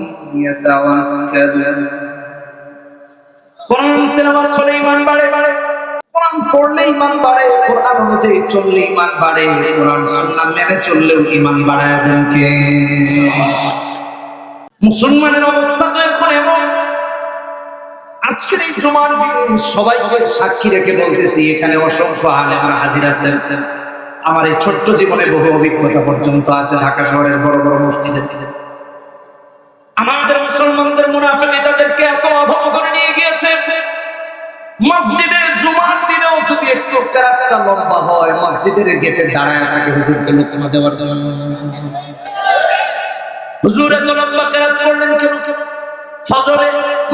يتوكلون। কোরআন তেলাওয়াত করলে ঈমান বাড়ে, কোরআন পড়লে ঈমান বাড়ে, কোরআন অনুযায়ী চললে ঈমান বাড়ে, কোরআন সুন্নাহ মেনে চললেও ঈমান বাড়ায় দেন কে? মুসলমানের অবস্থা তো এখন এমন, আজকের এই জুমার দিনে সবাইকে সাক্ষী রেখে বলতেছি, এখানে অসংখ্য আলেমরা হাজির আছেন। আমার এই ছোট্ট জীবনে বহু অভিজ্ঞতা পর্যন্ত আছে ঢাকা শহরের বড় বড় মসজিদে। আমাদের মুসলমানদের মুনাফিকি তাদেরকে এত অধম করে নিয়ে গিয়েছে, মসজিদে জুমার দিনেও যদি একটু কেরাতটা লম্বা হয়, মসজিদের গেটে দাঁড়ায় থাকে হুজুরকে লোকমা দেওয়ার জন্য। হুজুর এত লম্বা কেরাত করলেন কেন? ফজরে,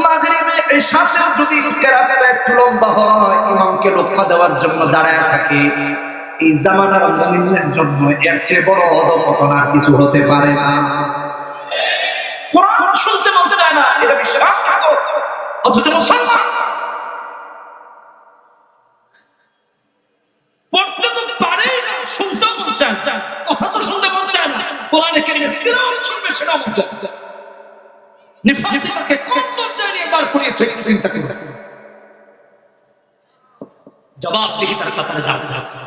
মাগরিবে, ইশাতেও যদি কেরাতটা একটু লম্বা হয়, ইমামকে লোকমা দেওয়ার জন্য দাঁড়ায় থাকে। এই জামানার মুমিনের জন্য এর চেয়ে বড় অধপতন আর কিছু হতে পারে না। কোরআন শুনতে মন চায় না, এটা বিশ্বাস করো, অথচ মুসলমান পড়তে তো পারে না, শুনতে মন চায়, কথা তো শুনতে মন চায় না, কোরআনে কারীমের তিলাওয়াত শুনবে সেটা মন চায়। নিফাকি তাকে কোন দরজায় নিয়ে দাঁড় করিয়েছে চিন্তা করে জবাব দিই তার কাতারে দাঁড়াতে হবে।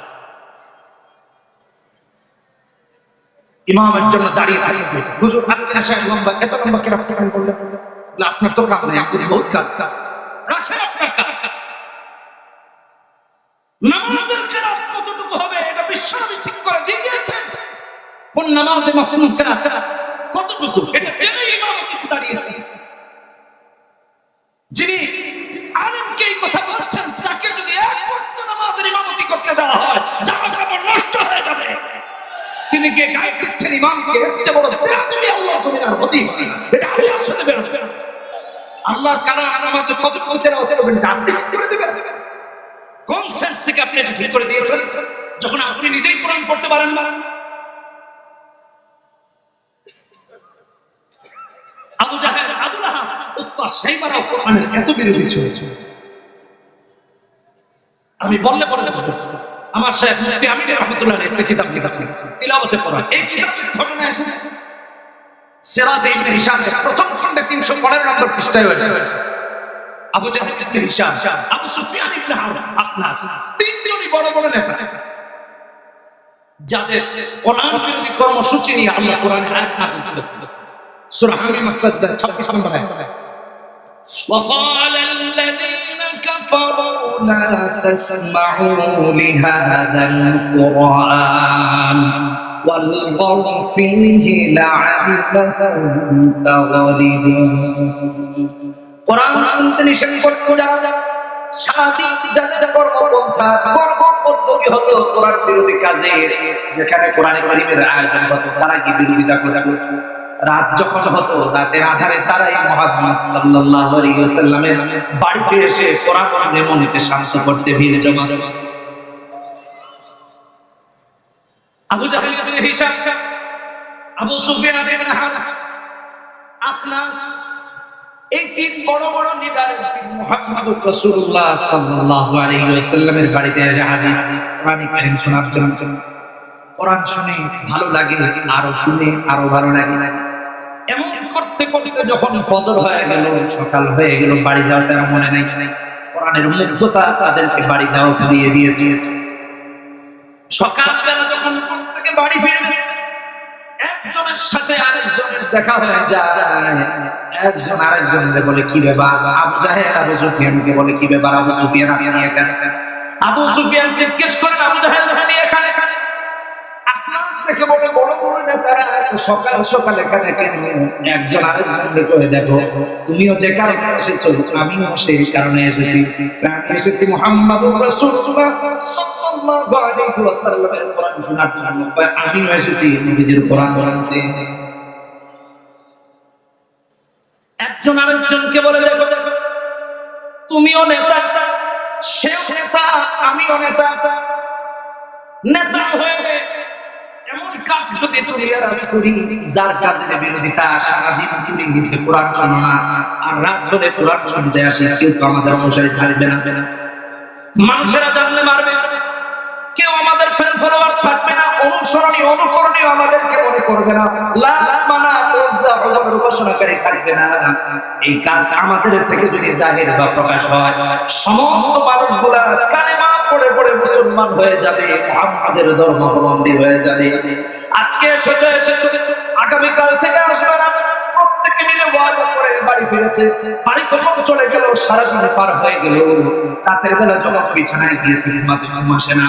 ইমামের জন্য দাঁড়িয়ে দাঁড়িয়ে হুজুর আজকে না সাহেব লম্বা, এত লম্বা কেরাত কেন করলেন? না, আপনার তো কাজ নেই, আপনি বহুত কাজ রাখেন, আপনার কাজ। নামাজের কেরাত কতটুকু হবে এটা বিশ্বনবী ঠিক করে দিয়ে গিয়েছেন। কোন নামাজে মাসনুন কেরাত কতটুকু এটা জেনে ইমাম কিন্তু দাঁড়িয়েছে। যিনি আলেমকে এই কথা বলছেন, তাকে যদি এক ওয়াক্ত নামাজের ইমামতি করতে দেওয়া হয়, জামা কাপড় নষ্ট হয়ে যাবে। তিনি কে গাইড দিচ্ছেন ইমামকে? এর চেয়ে বড় বেয়াদবি আল্লাহর জমিনে আর হতেই পারে না। এটা আল্লাহর সাথে বেয়াদবি। আল্লাহর কালাম নামাজে কতটুকু তেলাওয়াত করবেন, আপনি ঠিক করে দিবেন? কোন সেন্স থেকে আপনি এটা ঠিক করে দিয়েছেন যখন আপনি নিজেই কোরআন পড়তে পারেন না? আবু জাহেল, আবু লাহাব, উতবা, শাইবারা কোরআনের এত বিরোধী ছিল। আমি বললে পরে দেখো, আমার শেখ মুফতি আমিন রাহমাতুল্লাহ আলাইহি একটা কিতাব লিখেছেন তিলাওয়াতে কোরআন। এই কিতাবের ঘটনা এসেছে সিরাজ ইবনে হিশাম প্রথম খণ্ডে 315 নম্বর পৃষ্ঠায় হয়েছে। আবু জাহেল ইবনে হিশাম, আবু সুফিয়ান ইবনে হারব, আখনাস, তিনজনই বড় বড় নেতা, যাদের কোরআন বিরোধী কর্মসূচি নিয়ে আল্লাহ কোরআনে আয়াত নাযিল করেছেন। সূরা হামিম 26 নম্বর আয়াত। وقال الذين كفروا لا تسمعوا لهذا القرآن والغوا فيه لعلكم تغلبون। কোরআন শুনতে নিষেধ করতে যারা সারাদিন যাদের কর্মপন্থা কর্মপদ্ধতি হতো কোরআন বিরোধী কাজে, যেখানে কোরআনে কারীমের আয়োজন হতো তারা কি বিরোধিতা করত। রাত যখন হতো রাতের আধারে তারাই মুহাম্মদ সাল্লাল্লাহু আলাইহি ওয়াসাল্লামের বাড়িতে এসে কোরআন শুনে মনকে শান্ত করতে ভিড় জমা। আবু জাহেল ইবনে হিশাম, আবু সুফিয়ান ইবনে হারব, আখনাস, এই তিন বড় বড় লিডারের দিন মুহাম্মদুর রাসূলুল্লাহ সাল্লাল্লাহু আলাইহি ওয়াসাল্লামের বাড়িতে এসে হাজির কোরআন কারীম শোনার জন্য। কোরআন শুনে ভালো লাগে, আরো শুনে আরো ভালো লাগে। এমন করতে করতে যখন ফজর হয়ে গেল, সকাল হয়ে গেল, বাড়ি যাওয়ার তার মনে নেই। কোরআনের মুগ্ধতা তাদেরকে বাড়ি যাওয়া ফিরিয়ে দিয়েছে। সকালবেলা যখন কোন থেকে বাড়ি ফিরবে, একজনের সাথে আরেকজনের দেখা হয়ে যায়। একজন আরেকজনকে বলে কি ব্যাপার? আবু জাহেল আবু সুফিয়ানকে বলে কি ব্যাপার আবু সুফিয়ান, আপনি এখানে? আবু সুফিয়ান জিজ্ঞেস করেন আবু জাহেল আপনি এখানে? দেখে বলে বড় বড় নেতারা সকাল সকাল এখানে কেন? একজন আরেকজনকে কয়ে দেখো, তুমিও যে কারণে এসেছো আমিও সেই কারণে এসেছি। আমি এসেছি মুহাম্মদুর রাসূলুল্লাহ সাল্লাল্লাহু আলাইহি ওয়াসাল্লামের কোরআন শোনার জন্য। আমিও এসেছি নবীজির কোরআন শুনতে। একজন আরেকজনকে বলে দেখো, তুমিও নেতা, সেও নেতা, আমিও নেতা। নেতা হয়ে এমন কাজ যদি তুমি আর আমি করি যার কাজের বিরোধিতা, সারাদিন ঘুরে গেছে কোরআন শোনা না, আর রাত হলে কোরআন শুনতে আসি, কেউ তো আমাদের অনুসারী থাকবে না। মানুষেরা জানলে মারবে, কেউ আমাদের ফ্যান ফলোয়ার থাকবে না, অনুসরণী অনুকরণীয় আমাদেরকে মনে করবে না, লাত মানা ওয়াজ্জা হুজুর উপাসনাকারী থাকবে না। এই কাজ আমাদের থেকে যদি জাহির বা প্রকাশ হয়, সমস্ত মানুষগুলা কালেমা পড়ে পড়ে মুসলমান হয়ে যাবে, মুহাম্মাদের ধর্মাবলম্বী হয়ে যাবে। আজকে সোজা এসেছে, আগামীকাল থেকে আসবে না। প্রত্যেকে মিলে ওয়াদা করে বাড়ি ফিরেছে। বাড়ি যখন চলে গেল, সারাদিন পার হয়ে গেল। রাতের বেলা যখন বিছানায় গিয়েছে, ঘুম আসে না।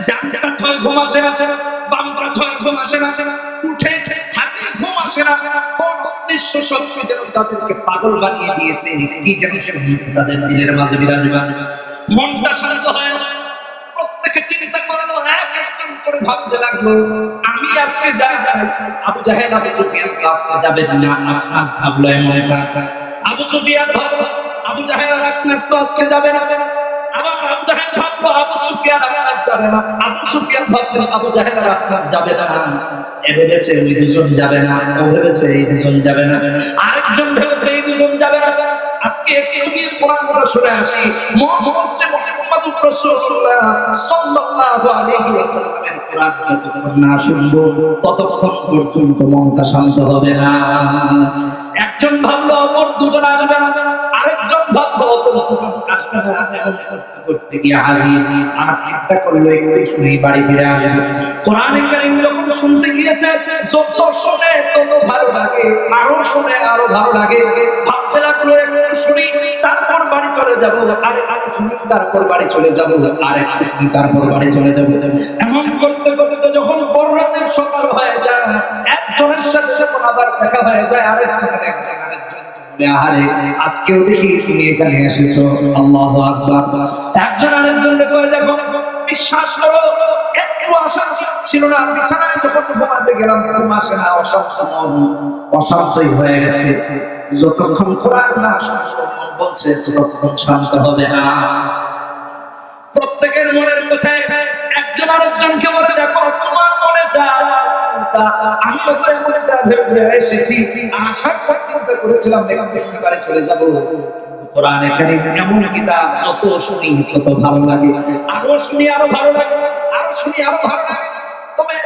ডানটা থয়ে ঘুম আসে না, বামটা থয়ে ঘুম আসে না, উঠে হাতে ঘুম আসে না। কোন অদৃশ্য শক্তি যেন তাদেরকে পাগল বানিয়ে দিয়েছে, কি জানি তাদের দিলের মাঝে বিরাজমান। মনটা শান্ত হয় না। প্রত্যেকে চিন্তা করলো, এক একজন করে ভাবতে লাগলো, আমি আজকে যাই। আবু জাহেল আবু সুফিয়ান আজকে যাবে না। আখনাস ভাবলো এমনটা। আবু সুফিয়ান ভাবলো আবু জাহেল আর আখনাস তো আজকে যাবে না। আবার আবু জাহেল ভাবলো আবু সুফিয়ান আখনাস যাবে না। আবু সুফিয়ান ভাবলো আবু জাহেল আর আখনাস যাবে না। এ ভেবেছে এই দুজন যাবে না, ও ভেবেছে এই দুজন যাবে না, আরেকজন ভেবেছে এই দুজন যাবে না। আজকে একটু গিয়ে কোরআনটা শুনে আসি। মনে মুহাম্মদুর রাসূলুল্লাহ সাল্লাল্লাহু আলাইহি ওয়াসাল্লামের কোরআন যতক্ষণ না শুনবো ততক্ষণ পর্যন্ত মনটা শান্ত হবে না। একজন ভাবলো অপর দুজন আসবে না, আরেকজন ভাবলো অপর দুজন আসবে না। এমন করতে করতে গিয়ে হাজির। আর চিন্তা করলো একটু শুনেই বাড়ি ফিরে আসবে। কোরআনে কারীম যখন শুনতে গিয়েছে, যত শুনে তত ভালো লাগে, আরো শুনে আরো ভালো লাগে। ভাবতে লাগলো শুনি তারপর বাড়ি চলে যাবো, আরে শুনি তারপর বাড়ি চলে যাবো, আরে শুনি তারপর বাড়ি চলে যাবো। এমন করতে করতে যখন পর রাতের সকাল হয়ে যায়, একজনের সাথে যখন আবার দেখা হয়ে যায়, আরেকজনের একজন আরেকজন আহারে আজকেও দেখি তুমি এখানে এসেছো, আল্লাহু আকবার। একজন আরেকজনকে কয়ে দেখো, বিশ্বাস করো একটু আশা ছিল না, বিছানায় যখন ঘুমাতে গেলাম ঘুম আসে না, অশান্তই হয়ে গেছে। যতক্ষণ কোরআন না শুনছো মন বলছে ততক্ষণ শান্ত হবে না। প্রত্যেকের মনের কোথায় একজন আরেকজনকে বলে দেখো তোমার মনে যায় আমি তো এমন একটা ভেবে এসেছি, আশা চিন্তা করেছিলাম বাড়ি চলে যাবো। কোরআনে কারীম এমন কিতাব, যত শুনি তত ভালো লাগে, আরো শুনি আরো ভালো লাগে, আরো শুনি আরো ভালো লাগে। তবে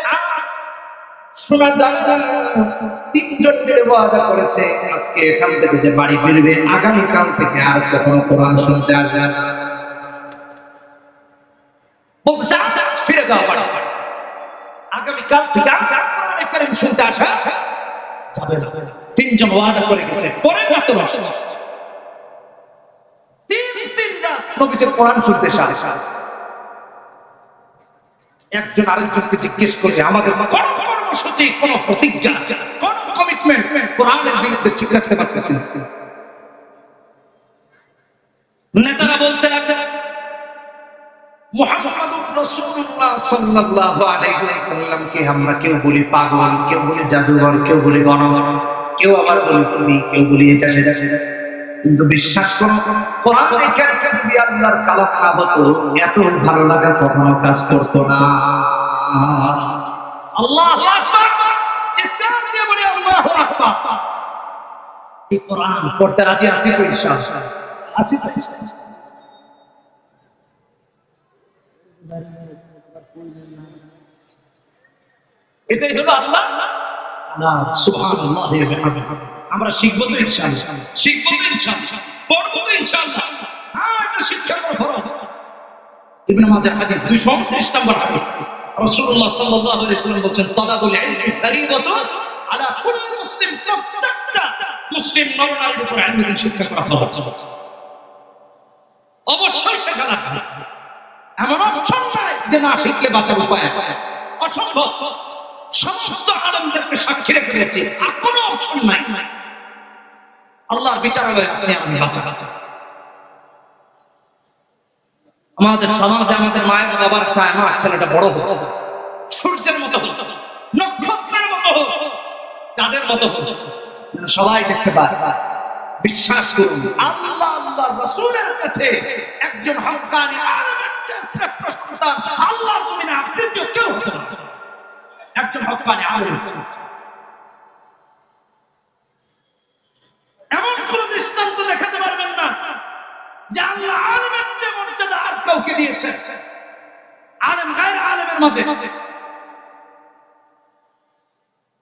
শোনা যাবে না। তিনজন মিলে ওয়াদা করেছে আজকে এখান থেকে যে বাড়ি ফিরবে, আগামীকাল থেকে আর কখনো কোরআন শুনতে আসবে না। বলছে ফিরে যাও বাড়ি, আগামীকাল থেকে আর কোরআনে কারীম শুনতে আসা যাবে না। তিনজন ওয়াদা করে গেছে। পরে কত বছর তিন রাত নবীজির কোরআন শুনতে আসা। একজন আরেকজনকে জিজ্ঞেস করে আমাদের কোন কর্মসূচি, কোন প্রতিজ্ঞা, কোন কমিটমেন্ট কোরআনের বিরুদ্ধে ঠিক রাখতে পারতেছি না। নেতারা বলতে লাগলেন মুহাম্মাদুর রাসূলুল্লাহ সাল্লাল্লাহু আলাইহি ওয়াসাল্লামকে আমরা কেউ বলি পাগল, কেউ বলি জাদুঘর, কেউ বলি গণগণ, কেউ আবার বলি কবি, কেউ বলি এটা সেটা সেটা। কিন্তু বিশ্বাস করো কোরআনে কারীম যদি আল্লাহর কালাম না হতো এত ভালো লাগা কখনো কাজ করতো না। আল্লাহু আকবার, চিৎকার দিয়ে বলি আল্লাহু আকবার। এই কোরআন পড়তে রাজি আছি তো ইনশাআল্লাহ, আছি। এটাই হলো আল্লাহ সুবহানাল্লাহ। আমরা শিখবো তো ইনশাআল্লাহ, শিখবো তো ইনশাআল্লাহ, পড়বো তো ইনশাআল্লাহ। এটা শিক্ষার ফরজ। ইবনে মাজাহ হাদিস 229 নম্বর হাদিস, রাসূলুল্লাহ সাল্লাল্লাহু আলাইহি ওয়াসাল্লাম বলেন তালাবুল ইলমি ফরিদাতুন আলা কুল্লি মুসলিম, প্রত্যেকটা মুসলিম নর-নারীর উপর ইলম শিক্ষা করা ফরজ। অবশ্যই শেখা লাগবে, এমন অপশন নাই যে না শিখলে বাঁচার উপায় আছে, অসম্ভব। সমস্ত আলেমদেরকে সাক্ষী রেখে গেছে, আর কোনো অপশন নাই। আল্লাহর বিচারালয়ে আপনি আমি বাঁচা। আমাদের সমাজে আমাদের মায়ের বাবার চায় আমার ছেলেটা বড় হোক, সূর্যের মতো হোক, নক্ষত্রের মতো হোক, চাঁদের মতো হোক, সবাই দেখতে পায়। বিশ্বাস করুন আল্লাহ আল্লাহর রাসূলের কাছে একজন হক্কানি আলেমের চেয়ে শ্রেষ্ঠ সন্তান আল্লাহর জমিনে আর দ্বিতীয় কেউ হতে পারে না। একজন হক্কানি আলেম এমন কোন দৃষ্টান্ত দেখাতে পারবেন না যে আল্লাহ আলেমের চেয়ে মর্যাদা আর কাউকে দিয়েছে। আলেম গায়র আলেমের মাঝে,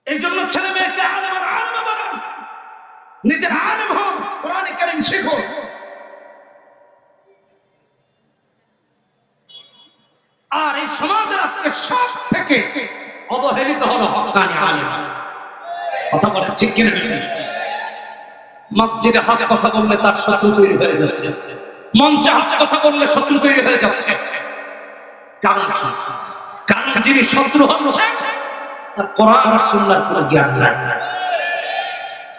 এই জন্য ছেলে মেয়েকে আলেম আর আলেম বানান, নিজের আলেম হোক, কোরআনে কারীম শিখো। আর এই সমাজের আজকে সব থেকে অবহেলিত হলো হক্কানি আলেম। কথা বলে ঠিক কিনা? মসজিদে হক কথা বললে তার শত্রু তৈরি হয়ে যাচ্ছে, মঞ্চে হক কথা বললে শত্রু তৈরি হয়ে যাচ্ছে। কারণ কি? কারণ যিনি শত্রু হচ্ছে তার কোরআন আর সুন্নাহর কোনো জ্ঞান নাই।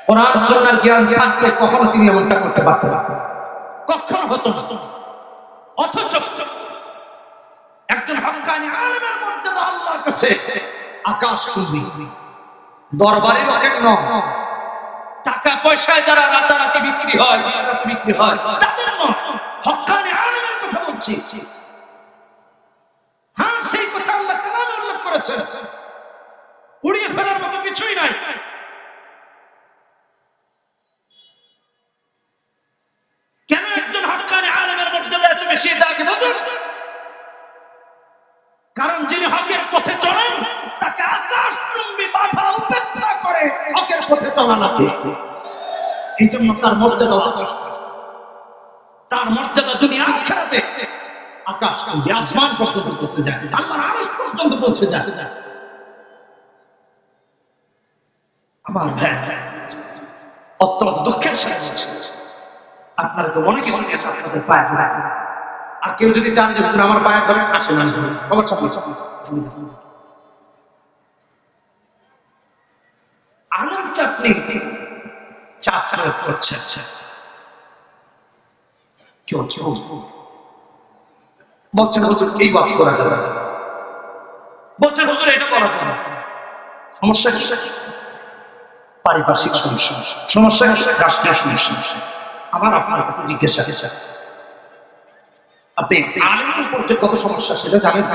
কোরআন সুন্নাহর জ্ঞান থাকলে কখনো তিনি এমনটা করতে পারতেন না, কখনো হতো না। অথচ একজন হক্কানি আলেমের মর্যাদা আল্লাহর কাছে আকাশচুম্বী। দরবারে রকেট নয়, টাকা পয়সায় যারা রাতারাতি বিক্রি হয়, তাদের নয়, হক্কানি আলেমের কথা বলছি। হ্যাঁ, সেই কথা আল্লাহ কালামে উল্লেখ করেছেন, উড়িয়ে ফেলার মতো কিছুই নাই। কেন একজন হক্কানি আলেমের মর্যাদা এত বেশি, এটা আগে বুঝুন। কারণ যিনি হকের পথে চলেন তাকে আকাশচুম্বী বাধা উপেক্ষা করে হকের পথে চলা লাগে। এই জন্য তার মর্যাদা আকাশ, তার মর্যাদা দুনিয়া আখিরাতে আকাশচুম্বী, আসমান পর্যন্ত পৌঁছে যায়, আল্লাহর আরশ পর্যন্ত পৌঁছে যায়। আমার ভাই, অত্যন্ত দুঃখের সাথে বলছি, আপনারা তো মনে কিছু নিয়ে আপনাদের পায়ে ধরে, আর কেউ যদি চান যে আমার পায়ে ধরে আসেন, খবর আলেমকে আপনি চাপ প্রয়োগ করছে। কেউ কেউ বলছেন হুজুর এই ওয়াজ করা যাবে না, বলছেন হুজুর এটা করা যাবে না। সমস্যা কি? পারিপার্শ্বিক সমস্যা, সমস্যা রাষ্ট্রীয় সমস্যা। আমার আপনার কাছে জিজ্ঞাসা, আপনি আলেমের পড়তে কত সমস্যা সেটা জানেন?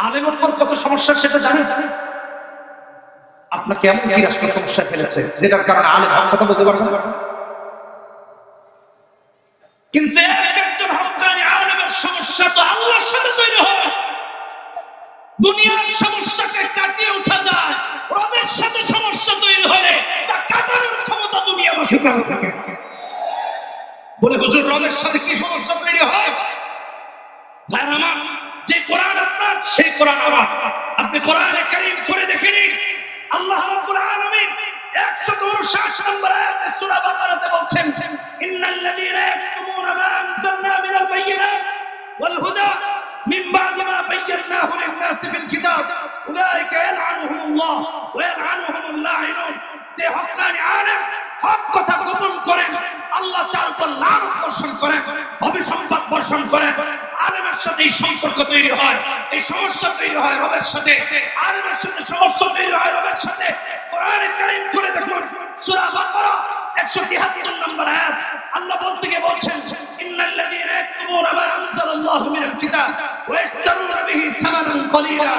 আলেমের পর কত সমস্যা সেটা জানেন? আপনাকে এমন কি রাষ্ট্র সমস্যা ফেলেছে যেটার কারণে আলেম হক কথা বলতে পারবেন? কিন্তু একজন হক্কানি আলেমের সমস্যা তো আল্লাহর সাথে তৈরি হয়। দুনিয়ার সমস্যাকে কাটিয়ে ওঠা যায়, রবের সাথে সমস্যা তৈরি হলে তা কাটানোর ক্ষমতা দুনিয়াবাসীর কাছে থাকে। বলে হুজুর রবের সাথে কি সমস্যা তৈরি হয়? ভাইরা আমার, যে কোরআন আপনার সেই কোরআন আমার। আপনি কোরআনে কারীম করে দেখে নিন, আল্লাহ রাব্বুল আলামিন 159 নম্বর আয়াতে সূরা বাকারাতে বলছেন, ইন্নাল্লাযীনা ইয়াকতুমুনা মা আনজালনা মিনাল বায়িনাত ওয়াল হুদা মিন বা'দি মা বায়্যানাহু লিন-নাসি ফিল কিতাব উলাইকা ইয়ালআনুহুমুল্লাহ ওয়া ইয়ালআনুহুমুল লাঈনুন। যে হক্কানি আলেম হক কথা গোপন করে আল্লাহ তার উপর লানত বর্ষণ করে, অভিসম্পাত বর্ষণ করে। আলেমের সাথে এই সম্পর্ক তৈরি হয়, এই সমস্যা তৈরি হয় রবের সাথে। আলেমের সাথে সমস্যা তৈরি হয় রবের সাথে। কোরআনে কারীম করে দেখুন, সূরা বাকারা 173 নম্বর আয়াত। আল্লাহ বলতে গিয়ে বলছেন, ইন্নাল্লাযীনা ইয়াকতুমুনা মা আনজালাল্লাহু মিনাল কিতাব ওয়া ইয়াশতারুনা বিহি থামানান কলীলা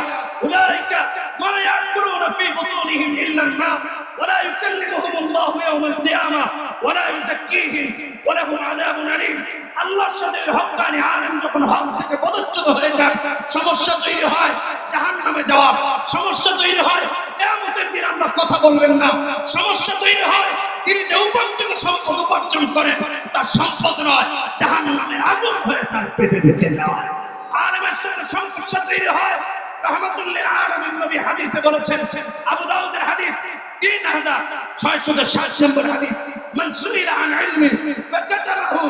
উলাইকা মা ইয়াকুলুনা ফী বুতুনিহিম ইল্লা আন-নার ওয়া লা ইউকাল্লিমুহুমুল্লাহু ইয়াওমাল কিয়ামাহ ওয়া লা ইউযাক্কিহিম ওয়া লাহুম আযাবুন আলীম। আল্লাহর সাথে হক্কানি আলেম যখন হক থেকে পদচ্যুত হয়ে যায়, সমস্যা তৈরি হয় জাহান্নামে যাওয়ার, সমস্যা তৈরি হয় কিয়ামতের দিন আল্লাহ কথা বলবেন না, সমস্যা তৈরি হয় তিনি যে উপযুক্ত সম্পদ উপার্জন করেন তার সম্পদ নয়, জাহান্নামের আগুন হয়ে তার পেটে ঢুকে যায়। আলেমের সাথে সমস্যা তৈরি হয় রাহমাতুল লিল আলামিন নবী হাদিসে বলেছেন, আবু দাউদের হাদিস 3660 নম্বর হাদিস, মান সুইলা আন ইলমিন ফাকাতামাহু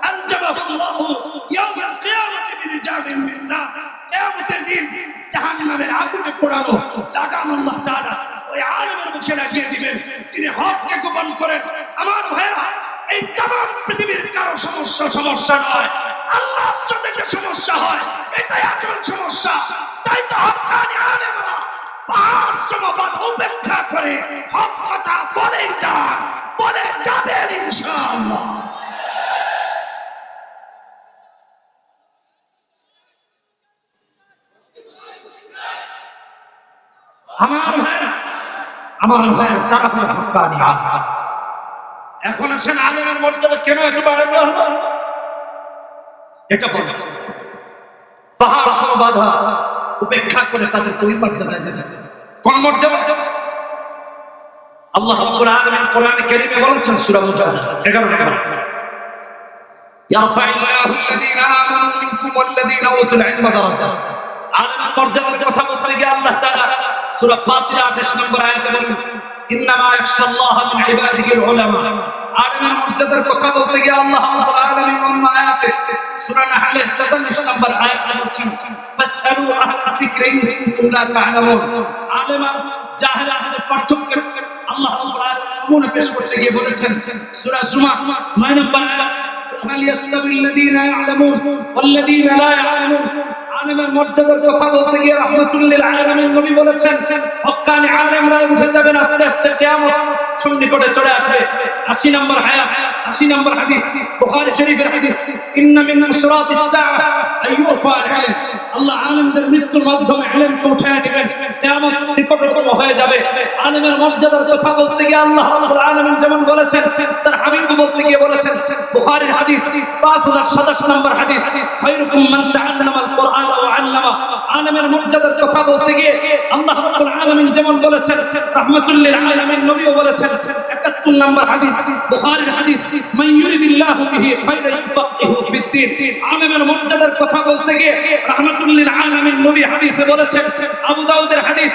আনজাবাহু আল্লাহু ইয়াওমাল কিয়ামাতি বিরিজাবিন মিন নার। কিয়ামতের দিন জাহান্নামের আগুনে পোড়ানো লাগাম আল্লাহ তাআলা ওই আলেমের মুখে লাগিয়ে দিবেন, তিনি হককে গোপন করে। আমার ভাইরা, এই তামাম পৃথিবীর কারো সমস্যা নয়, আল্লাহর সাথে যে সমস্যা হয় এটাই আসল সমস্যা। তাই তো হক্কানি আলেমরা পাহাড় সমবাদ উপেক্ষা করে হক কথা বলে যান, বলে যাবেন ইনশাআল্লাহ। আমার ভাই তারা হক্কানি আলেম। এখন আসেন আলেমের মর্যাদা কেন একটু বাড়ানো হলো এটা বল। পাহাড় সম বাধা উপেক্ষা করে তাদের ওই মর্যাদা জেনেছে। কোন মর্যাদা? আল্লাহ রাব্বুল আলামিন কোরআনে কারীমে বলেছেন সূরা মুজাহিদা 11 ইয়ারফাইল্লাহু আল্লাযীনা আমানু মিনকুম ওয়াল্লাযীনা উতুল ইলমা দারাজাত। আলেমের মর্যাদার কথা বলতে গিয়ে আল্লাহ তাআলা সূরা ফাতিহা 28 নম্বর আয়াতে বলেন, ইন্নামা ইয়াখশাল্লাহা মিন ইবাদিহিল উলামা। আলেমের মর্যাদার কথা বলতে গিয়ে আল্লাহ রাব্বুল আলামিন অন্য আয়াতে সূরা নাহলে 43 নম্বর আয়াতে বলেছেন, ফাসআলু আহলা যিকরি ইন কুনতুম লা তা'লামুন। আলেম আর জাহেলের পার্থক্য আল্লাহ রাব্বুল আলামিন নমুনা পেশ করতে গিয়ে বলেছেন সূরা জুমা 9 নম্বর আয়াত, হাল ইয়াসতাবিল লাযীনা ইয়া'লামুন ওয়াল লাযীনা লা ইয়া'লামুন। আলেমের মর্যাদার কথা বলতে গিয়ে রাহমাতুল লিল আলামিন নবী বলেছেন, হক্কানি আলেমরা উঠে যাবেন আস্তে আস্তে, কিয়ামত সন্নিকটে চলে আসবে। 80 নম্বর আয়াত, 80 নম্বর হাদিস, বুখারী শরীফের হাদিস, ইন্না মিন আশরাতিস সাআ আইয়ুফা আল ইলম। আল্লাহ আলেমদের মৃত্যুর মাধ্যমে ইলমকে উঠায় দিবেন, কিয়ামত নিকটতর হয়ে যাবে। আলেমের মর্যাদার কথা বলতে গিয়ে আল্লাহ রাব্বুল আলামিন যেমন বলেছেন, তার হাবিব বলতে গিয়ে বলেছেন, বুখারীর হাদিস 5027 নম্বর হাদিস, খায়রুকুম মান তাআল্লামাল কুরআন ওয়া আল্লামা। আলেমের মর্যাদার কথা বলতে গিয়ে আল্লাহ রাব্বুল আলামিন যেমন বলেছেন, রাহমাতুল লিল আলামিন নবীও বলেছেন। 71 নম্বর হাদিস, বুখারীর হাদিস, মান ইউরিদিল্লাহু বিহি খায়রান ইউফাক্কিহু ফিদ-দ্বীন। আলেমের মর্যাদার কথা বলতে গিয়ে রাহমাতুল লিল আলামিন নবী হাদিসে বলেছেন। আবু দাউদের হাদিস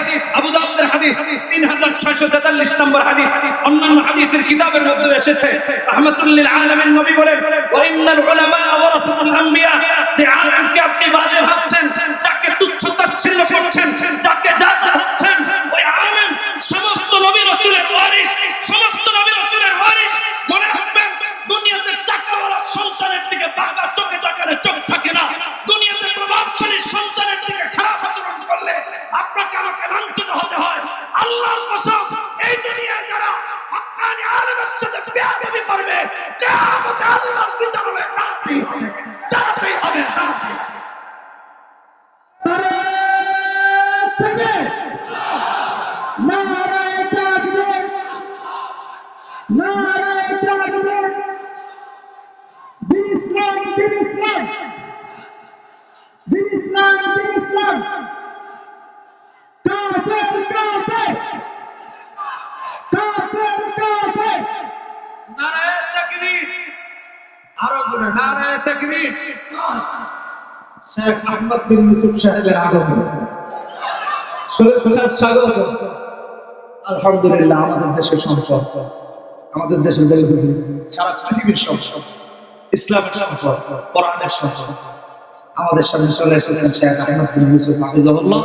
3643 নম্বর হাদিস, অন্যান্য হাদিসের কিতাবের মধ্যে এসেছে, রাহমাতুল লিল আলামিন নবী বলেন, ওয়া ইন্নাল উলামা ওয়ারাসাতুল আম্বিয়া। যে আলেমকে আপনি বাজে ভাবছেন, যাকে তুচ্ছ তাচ্ছিল্য করছেন, যাকে জাত ভাবছেন, ওই আলেম সমস্ত নবী রাসূলের শ্রেণীর সন্তানের দিকে খারাপ আচরণ করলে আপনাকে আমাকে লাঞ্ছিত হতে হয়। আল্লাহর কসম, এই দুনিয়ায় যারা হক্কানি আলেমের সাথে বেয়াদবি করবে, কিয়ামতে আল্লাহর বিচারে দাঁড়াতেই হবে, দাঁড়াতেই হবে, দাঁড়াতেই হবে। নারায়ে তাকবীর, নারায়ে তাকবীর। দিন ইসলাম, দিন ইসলাম, দিন ইসলাম, দিন ইসলাম। কাফের, কাফের, কাফের, কাফের। নারায়ে তাকবীর, আরো জোরে নারায়ে তাকবীর। শেখ আহমদ বিন ইউসুফ সাহেবের আগমন, শুভেচ্ছা স্বাগত। আলহামদুলিল্লাহ, আমাদের দেশের সম্পদ, আমাদের দেশের সারা পৃথিবীর সম্পদ, ইসলামের সম্পদ, কোরআনের সম্পদ। আমাদের সামনে চলে এসেছেন শেখ আহমদ বিন ইউসুফ হাফিজাহুল্লাহ।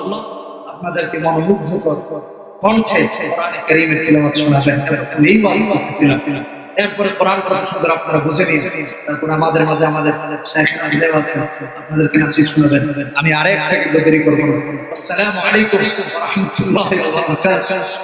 আপনাদেরকে মনোমুগ্ধকর কণ্ঠে কোরআনে কারীমের তিলাওয়াত শোনাবেন। এই ওয়াজিব। এরপরে কোরআন পড়া সুন্দর আপনারা বুঝে নিন। তারপর আমাদের মাঝে আমাদের শেখ নাজির আছে, আপনাদেরকে নাসিহত শোনাবেন। আমি আরেক সেকেন্ড দেরি করব না। আসসালামু আলাইকুম ওয়া রাহমাতুল্লাহি ওয়া বারাকাতুহু।